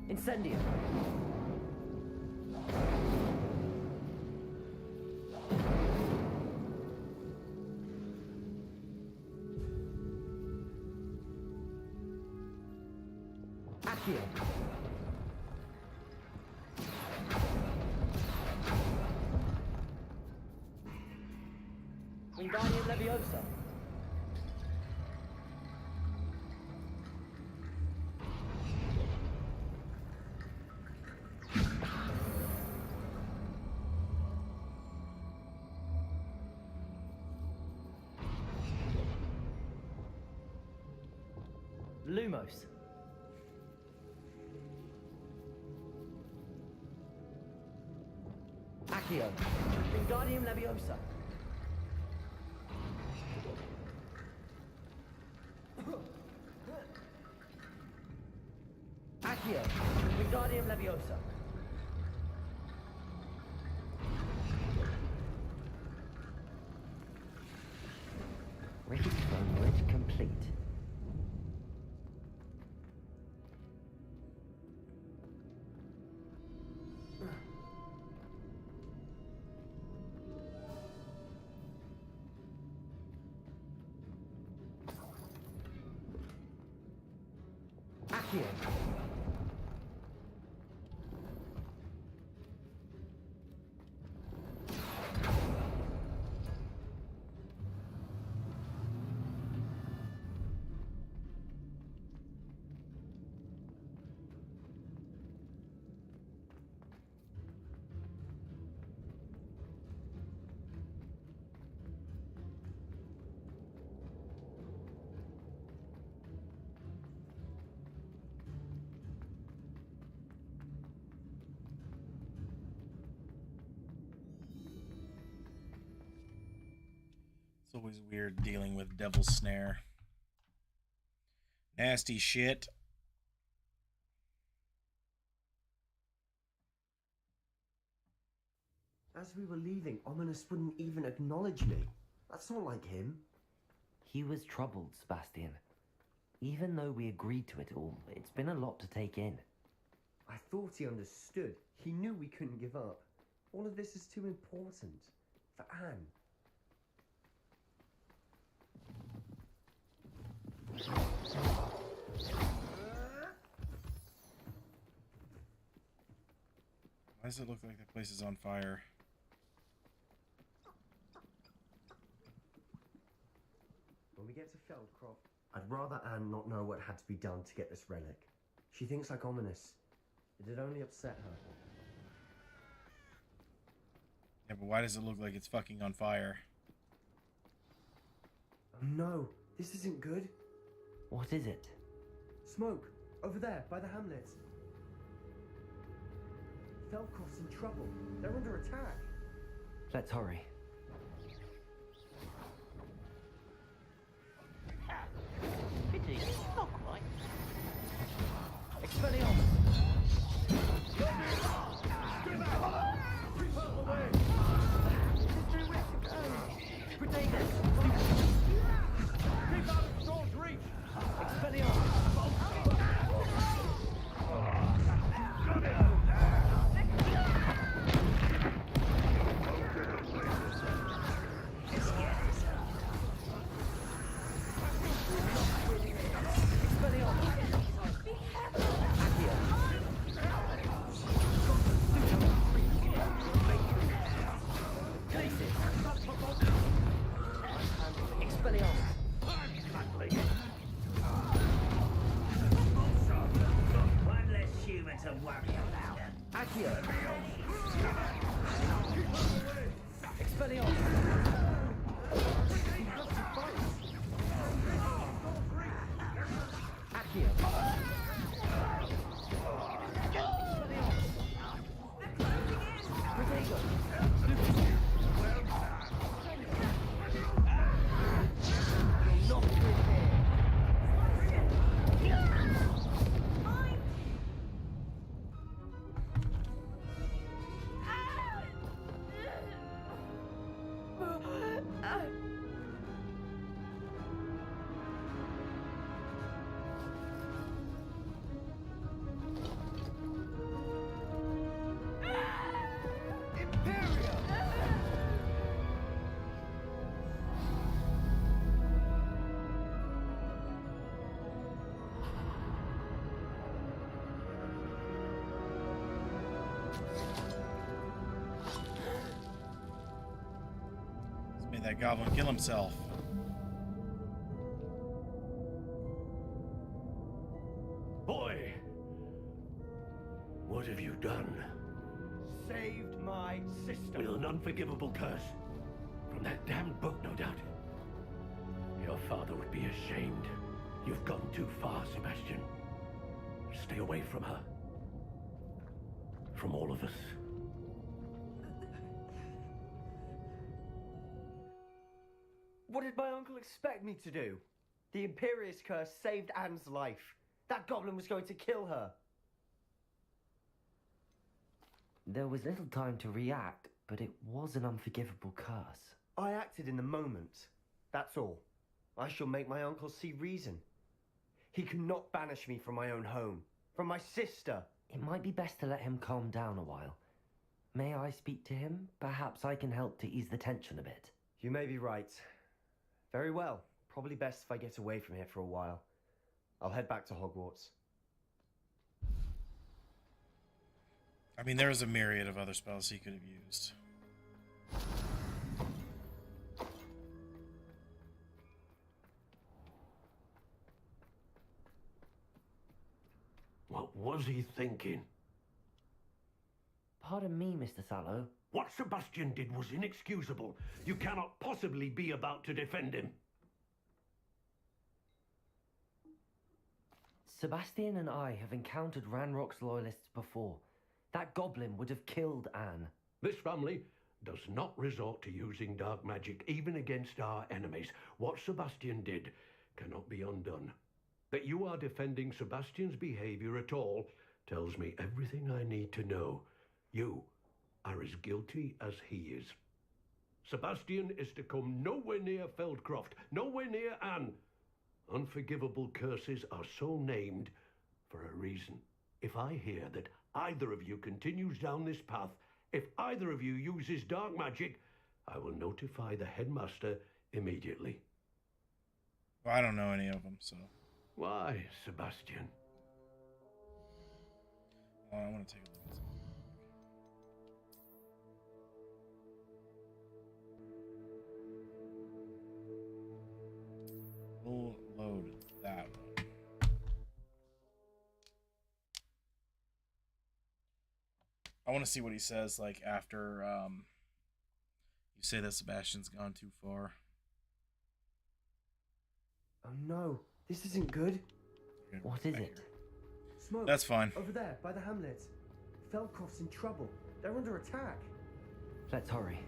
Incendio! Accio! Wingardium Leviosa! Lumos. Accio. Wingardium Leviosa. Accio. Wingardium Leviosa. Rick's language complete. Accio. It's always weird dealing with Devil's Snare. Nasty shit. As we were leaving, Ominous wouldn't even acknowledge me. That's not like him. He was troubled, Sebastian. Even though we agreed to it all, it's been a lot to take in. I thought he understood. He knew we couldn't give up. All of this is too important. For Anne. Why does it look like the place is on fire? When we get to Feldcroft, I'd rather Anne not know what had to be done to get this relic. She thinks like Ominous. It'd only upset her. Yeah, but why does it look like it's fucking on fire? Oh no, this isn't good. What is it? Smoke, over there, by the hamlet. Feldcroft's in trouble. They're under attack. Let's hurry. Pity, not quite. Expelliarmus! Made that goblin kill himself. Boy! What have you done? Saved my sister. With an unforgivable curse. From that damned book, no doubt. Your father would be ashamed. You've gone too far, Sebastian. Stay away from her. From all of us. What did my uncle expect me to do? The Imperious curse saved Anne's life. That goblin was going to kill her. There was little time to react, but it was an unforgivable curse. I acted in the moment. That's all. I shall make my uncle see reason. He cannot banish me from my own home. From my sister. It might be best to let him calm down a while. May I speak to him? Perhaps I can help to ease the tension a bit. You may be right. Very well. Probably best if I get away from here for a while. I'll head back to Hogwarts. I mean, there's a myriad of other spells he could have used. What was he thinking? Pardon me, Mr. Sallow. What Sebastian did was inexcusable. You cannot possibly be about to defend him. Sebastian and I have encountered Ranrock's loyalists before. That goblin would have killed Anne. This family does not resort to using dark magic even against our enemies. What Sebastian did cannot be undone. That you are defending Sebastian's behavior at all tells me everything I need to know. You are as guilty as he is. Sebastian is to come nowhere near Feldcroft, nowhere near Anne. Unforgivable curses are so named for a reason. If I hear that either of you continues down this path, if either of you uses dark magic, I will notify the headmaster immediately. Well, I don't know any of them, so... Why, Sebastian? Oh, I want to take a look at something. We'll load that one. I want to see what he says, like, after you say that Sebastian's gone too far. Oh no, this isn't good. What is it? Smoke. That's fine. Over there, by the hamlet. Feldcroft's in trouble. They're under attack. Let's hurry.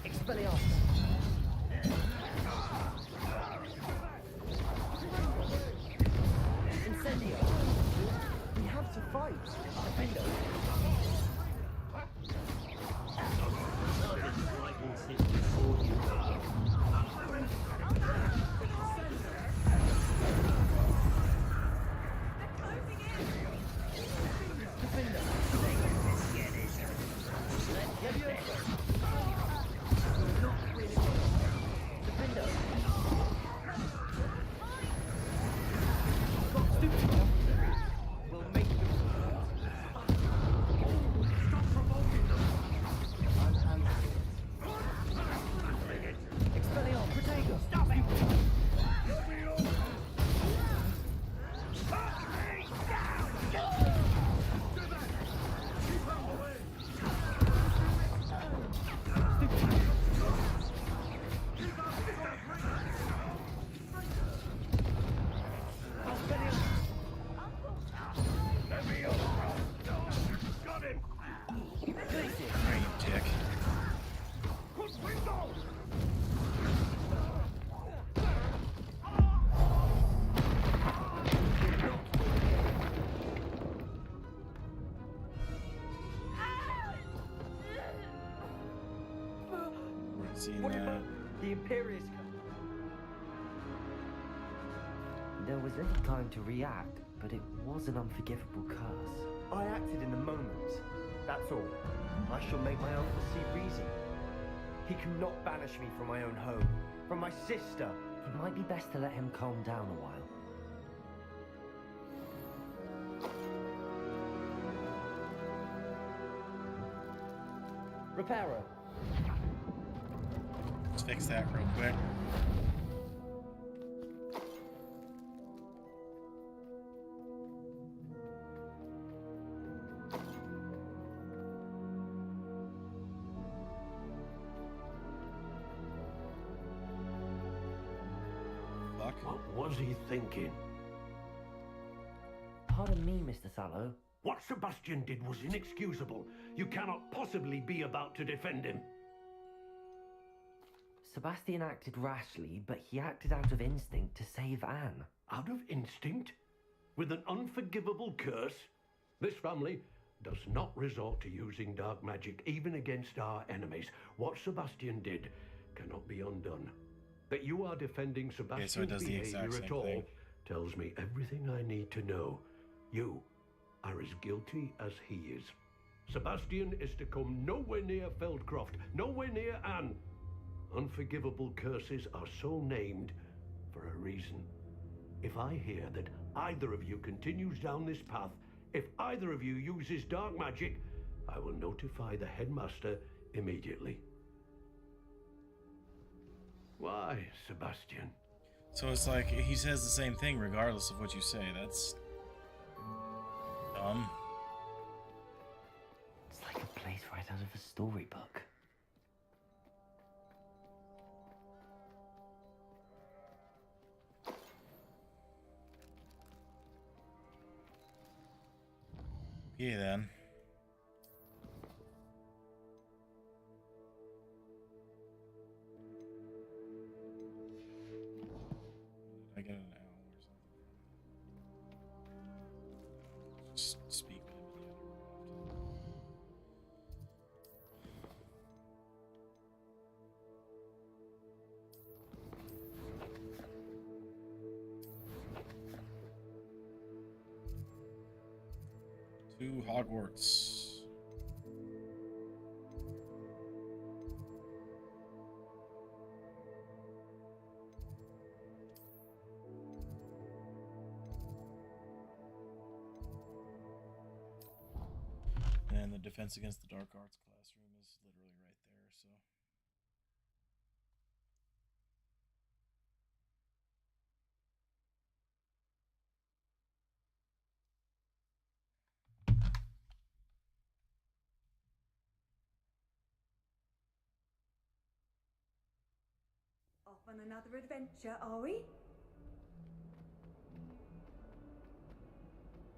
Expelliarmus! Incendio! We have to fight. Defendo! What about the Imperious? There was little time to react, but it was an unforgivable curse. I acted in the moment. That's all. I shall make my uncle see reason. He cannot banish me from my own home, from my sister. It might be best to let him calm down a while. Reparo. Let's fix that real quick. What was he thinking? Pardon me, Mr. Sallow. What Sebastian did was inexcusable. You cannot possibly be about to defend him. Sebastian acted rashly, but he acted out of instinct to save Anne. Out of instinct? With an unforgivable curse? This family does not resort to using dark magic even against our enemies. What Sebastian did cannot be undone. That you are defending Sebastian's behavior at all tells me everything I need to know. You are as guilty as he is. Sebastian is to come nowhere near Feldcroft, nowhere near Anne. Unforgivable curses are so named for a reason. If I hear that either of you continues down this path, if either of you uses dark magic, I will notify the headmaster immediately. Why, Sebastian? So it's like he says the same thing regardless of what you say. That's dumb. It's like a place right out of a storybook. Yeah, then. Did I get an owl or something? Just speak with him again more often. To Hogwarts. And the defense against the dark arts classroom is literally right there, so. Off on another adventure, are we?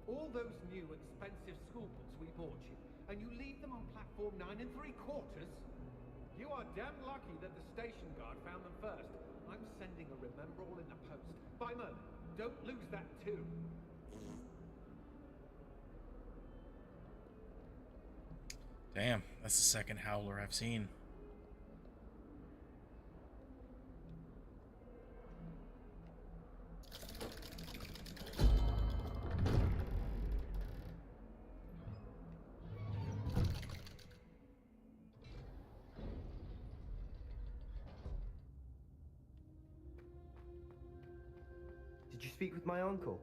All those new expensive school books we bought you, and you leave them on platform 9 3/4? You are damn lucky that the station guard found them first. I'm sending a rememberall in the post. By Merlin, don't lose that too. Damn, that's the second howler I've seen. Did you speak with my uncle?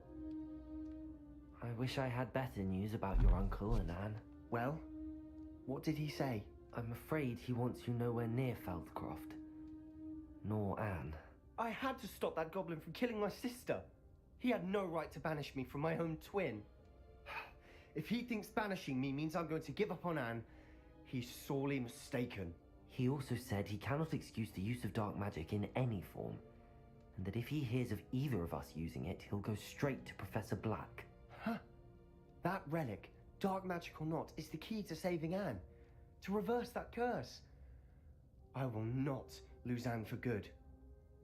I wish I had better news about your uncle and Anne. Well, what did he say? I'm afraid he wants you nowhere near Feldcroft. Nor Anne. I had to stop that goblin from killing my sister. He had no right to banish me from my own twin. If he thinks banishing me means I'm going to give up on Anne, he's sorely mistaken. He also said he cannot excuse the use of dark magic in any form, and that if he hears of either of us using it, he'll go straight to Professor Black. Huh? That relic, dark magic or not, is the key to saving Anne. To reverse that curse. I will not lose Anne for good.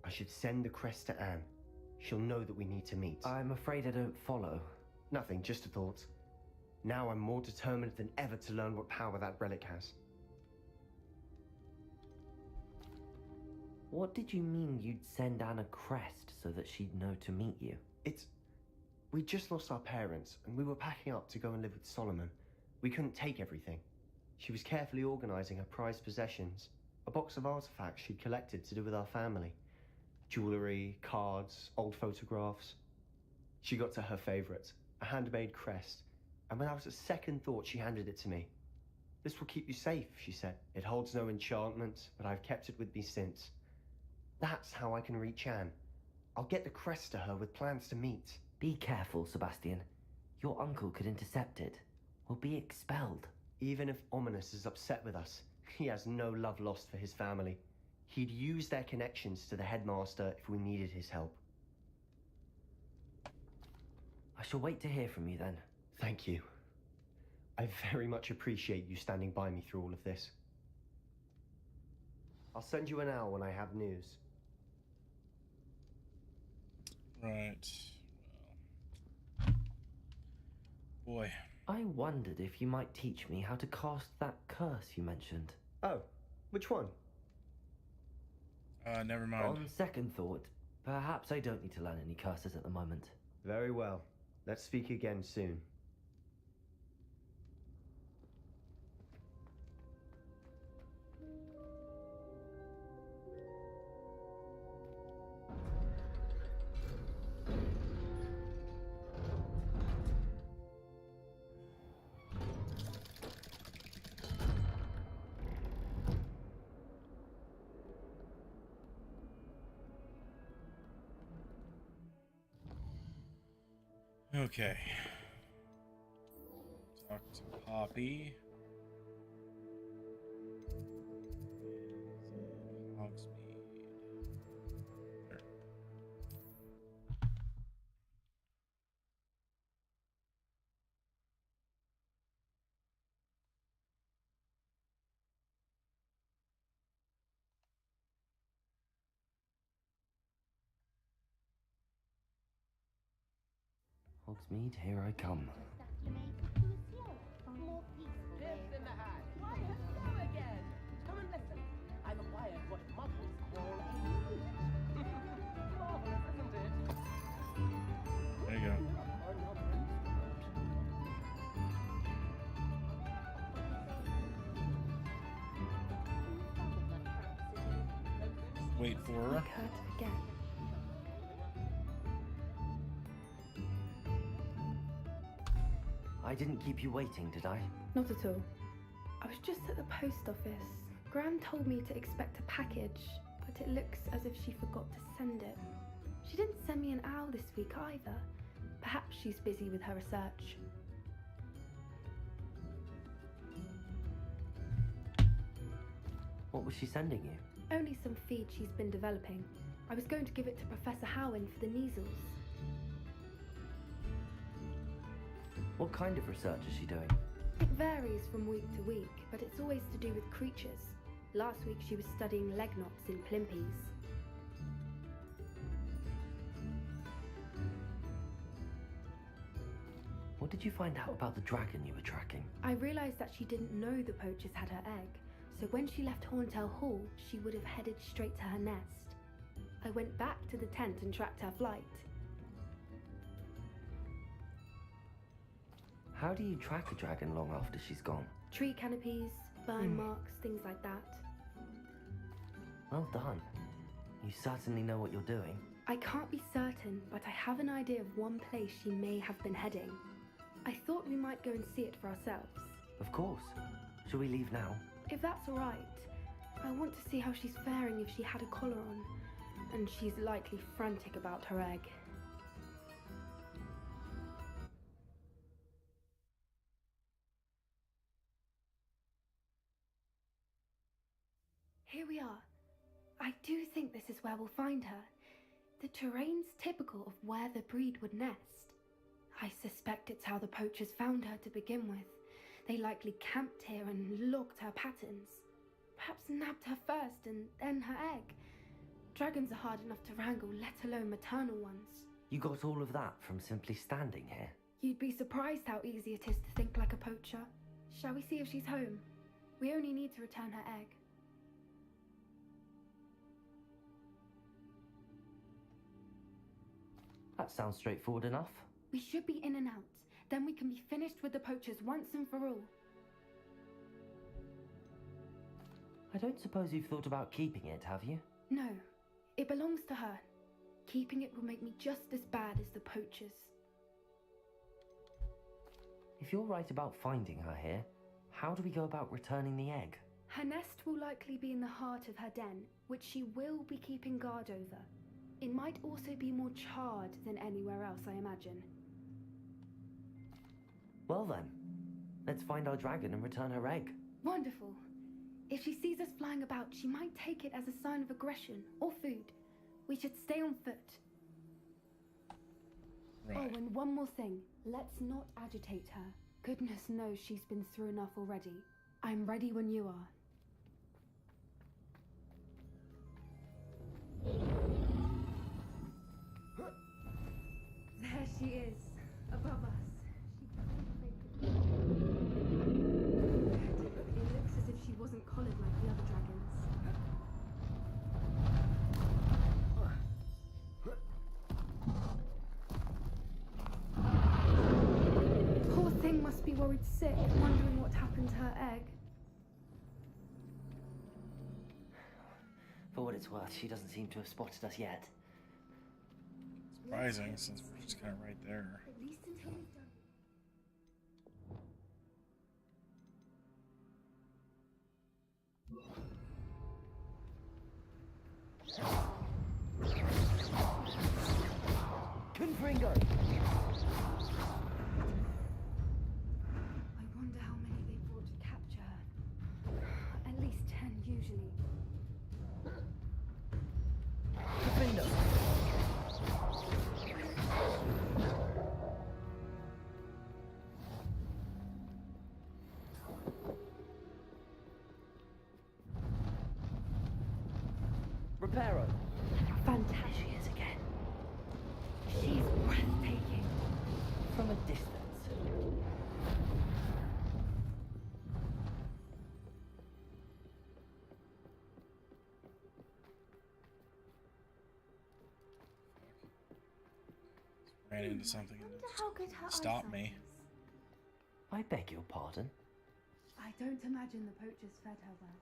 I should send the crest to Anne. She'll know that we need to meet. I'm afraid I don't follow. Nothing, just a thought. Now I'm more determined than ever to learn what power that relic has. What did you mean you'd send Anne a crest so that she'd know to meet you? We just lost our parents, and we were packing up to go and live with Solomon. We couldn't take everything. She was carefully organizing her prized possessions, a box of artifacts she'd collected to do with our family. Jewelry, cards, old photographs. She got to her favorite, a handmade crest, and without a second thought she handed it to me. This will keep you safe, she said. It holds no enchantment, but I've kept it with me since. That's how I can reach Anne. I'll get the crest to her with plans to meet. Be careful, Sebastian. Your uncle could intercept it. We'll be expelled. Even if Ominous is upset with us, he has no love lost for his family. He'd use their connections to the headmaster if we needed his help. I shall wait to hear from you then. Thank you. I very much appreciate you standing by me through all of this. I'll send you an owl when I have news. Right. Well. Boy. I wondered if you might teach me how to cast that curse you mentioned. Oh, which one? Never mind. On second thought, perhaps I don't need to learn any curses at the moment. Very well. Let's speak again soon. Okay. Talk to Poppy. Hogsmeade. There. Hogsmeade, here I come. Pips in the hat. Why hello again? Come and listen. I've acquired what muggles call a marvelous, isn't it? There you go. Wait for her. Like her to forget. I didn't keep you waiting, did I? Not at all. I was just at the post office. Gran told me to expect a package, but it looks as if she forgot to send it. She didn't send me an owl this week either. Perhaps she's busy with her research. What was she sending you? Only some feed she's been developing. I was going to give it to Professor Howin for the measles. What kind of research is she doing? It varies from week to week, but it's always to do with creatures. Last week she was studying leg knots in plimpies. What did you find out about the dragon you were tracking? I realised that she didn't know the poachers had her egg, so when she left Horntail Hall, she would have headed straight to her nest. I went back to the tent and tracked her flight. How do you track a dragon long after she's gone? Tree canopies, burn marks, things like that. Well done. You certainly know what you're doing. I can't be certain, but I have an idea of one place she may have been heading. I thought we might go and see it for ourselves. Of course. Shall we leave now? If that's all right. I want to see how she's faring if she had a collar on. And she's likely frantic about her egg. Here we are. I do think this is where we'll find her. The terrain's typical of where the breed would nest. I suspect it's how the poachers found her to begin with. They likely camped here and logged her patterns. Perhaps nabbed her first and then her egg. Dragons are hard enough to wrangle, let alone maternal ones. You got all of that from simply standing here? You'd be surprised how easy it is to think like a poacher. Shall we see if she's home? We only need to return her egg. That sounds straightforward enough. We should be in and out. Then we can be finished with the poachers once and for all. I don't suppose you've thought about keeping it, have you? No, it belongs to her. Keeping it will make me just as bad as the poachers. If you're right about finding her here, how do we go about returning the egg? Her nest will likely be in the heart of her den, which she will be keeping guard over. It might also be more charred than anywhere else, I imagine. Well then, let's find our dragon and return her egg. Wonderful. If she sees us flying about, she might take it as a sign of aggression or food. We should stay on foot. Right. Oh, and one more thing. Let's not agitate her. Goodness knows she's been through enough already. I'm ready when you are. There she is, above us. It looks as if she wasn't collared like the other dragons. Poor thing must be worried sick, wondering what happened to her egg. For what it's worth, she doesn't seem to have spotted us yet. Surprising, since we're just kind of right there. At least until we've done. Confringo! Reparo. Fantastic. She is again. She's breathtaking. From a distance. Ran into something and Wonder how good her stopped eyesight me. is. I beg your pardon. I don't imagine the poachers fed her well.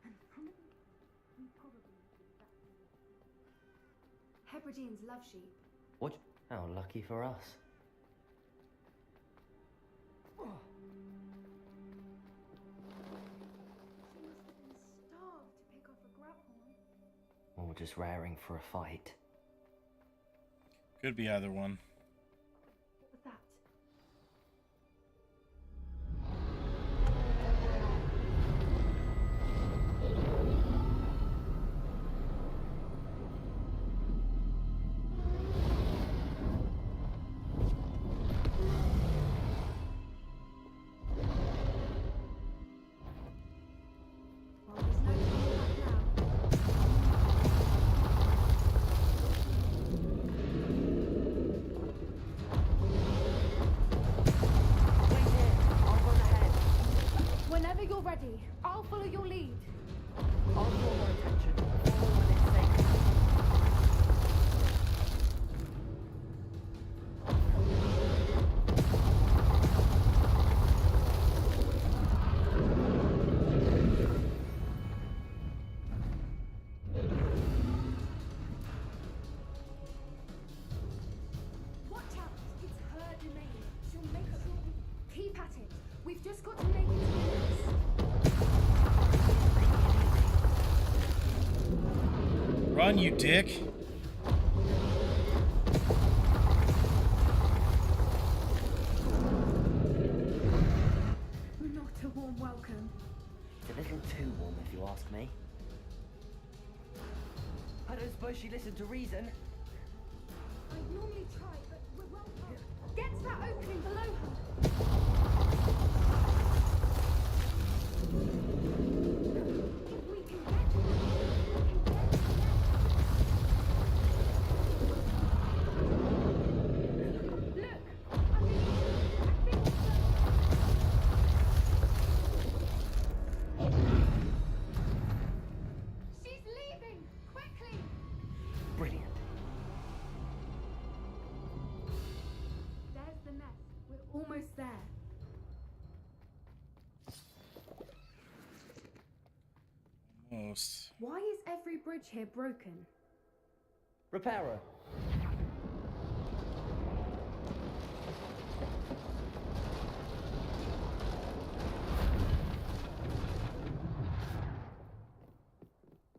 And probably Hebrideans love sheep. What? How lucky for us. She must have been starved to pick off a grabhorn. Or just raring for a fight. Could be either one. What was that? Well, there's no turning back now. Wait here. I'll run ahead. Whenever you're ready, I'll follow your lead. I'll draw her attention. Follow when it's safe. Watch out! It's her domain. She'll make sure we keep at it. We've just got to make it to the nest. Run, you dick! Not a warm welcome. It's a little too warm if you ask me. I don't suppose she listened to reason. I'd normally try, but we're well past. Get to that opening below her. If we can get to that, we can get to the nest. Look! Underneath! I think she's leaving! Quickly! Brilliant. There's the nest. We're almost there. Almost. Why is every bridge here broken? Reparo.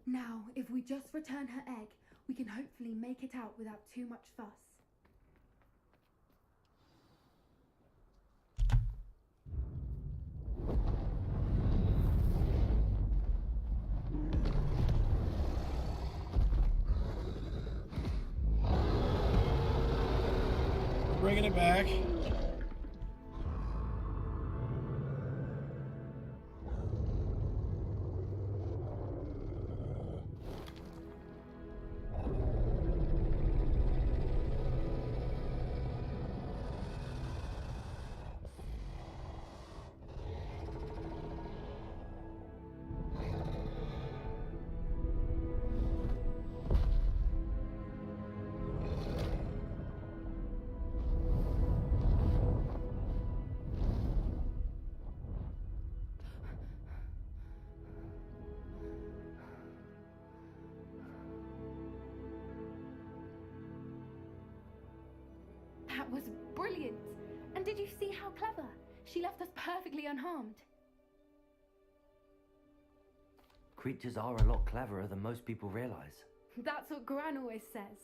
Now, if we just return her egg, we can hopefully make it out without too much fuss. Bringing it back. That was brilliant! And did you see how clever? She left us perfectly unharmed. Creatures are a lot cleverer than most people realize. That's what Gran always says.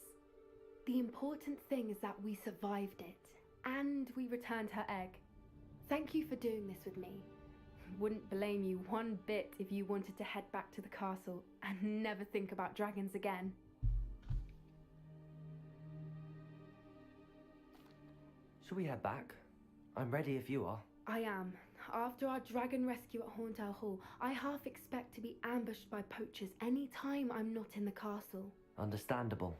The important thing is that we survived it, and we returned her egg. Thank you for doing this with me. Wouldn't blame you one bit if you wanted to head back to the castle and never think about dragons again. Shall we head back? I'm ready if you are. I am. After our dragon rescue at Hauntel Hall, I half expect to be ambushed by poachers any time I'm not in the castle. Understandable.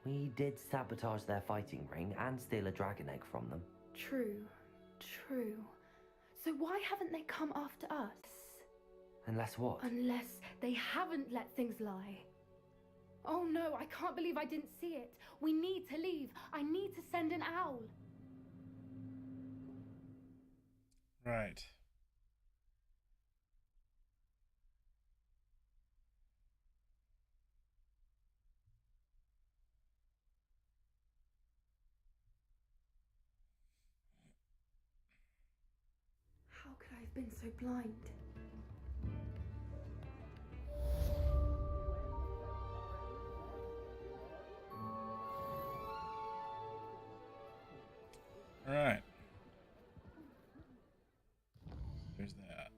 We did sabotage their fighting ring and steal a dragon egg from them. True, true. So why haven't they come after us? Unless what? Unless they haven't let things lie. Oh no, I can't believe I didn't see it. We need to leave. I need to send an owl. Right. How could I have been so blind? All right. There's that.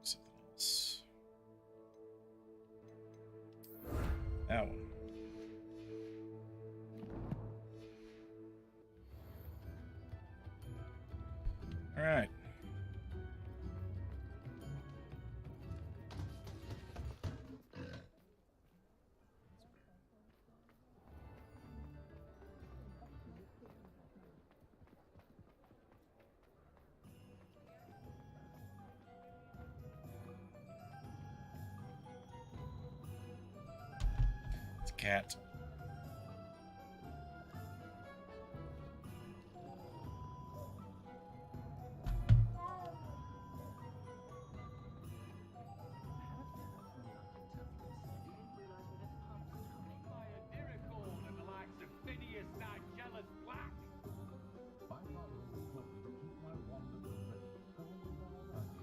Something else. That one. All right. It's a cat.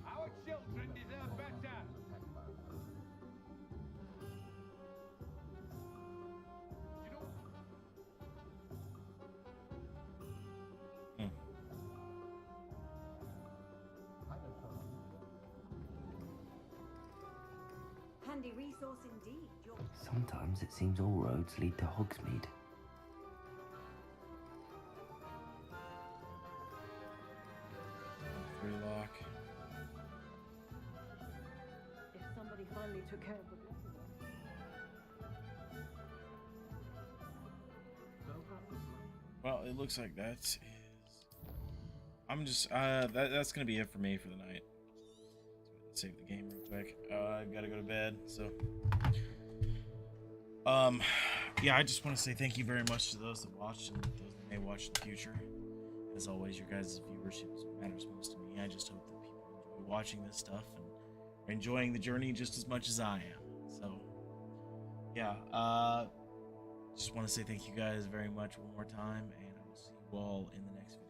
Our children deserve better. Handy resource indeed. Sometimes it seems all roads lead to Hogsmeade. Free lock. If somebody finally took care of the blessing. Well, it looks like that's. I'm just. That's gonna be it for me for the night. Let's save the game real quick. I've got to go to bed. So. Yeah, I just want to say thank you very much to those that watched and those that may watch in the future. As always, your guys' viewership matters most to me. I just hope that people enjoy watching this stuff and are enjoying the journey just as much as I am. So, yeah, just want to say thank you guys very much one more time, and I will see you all in the next video.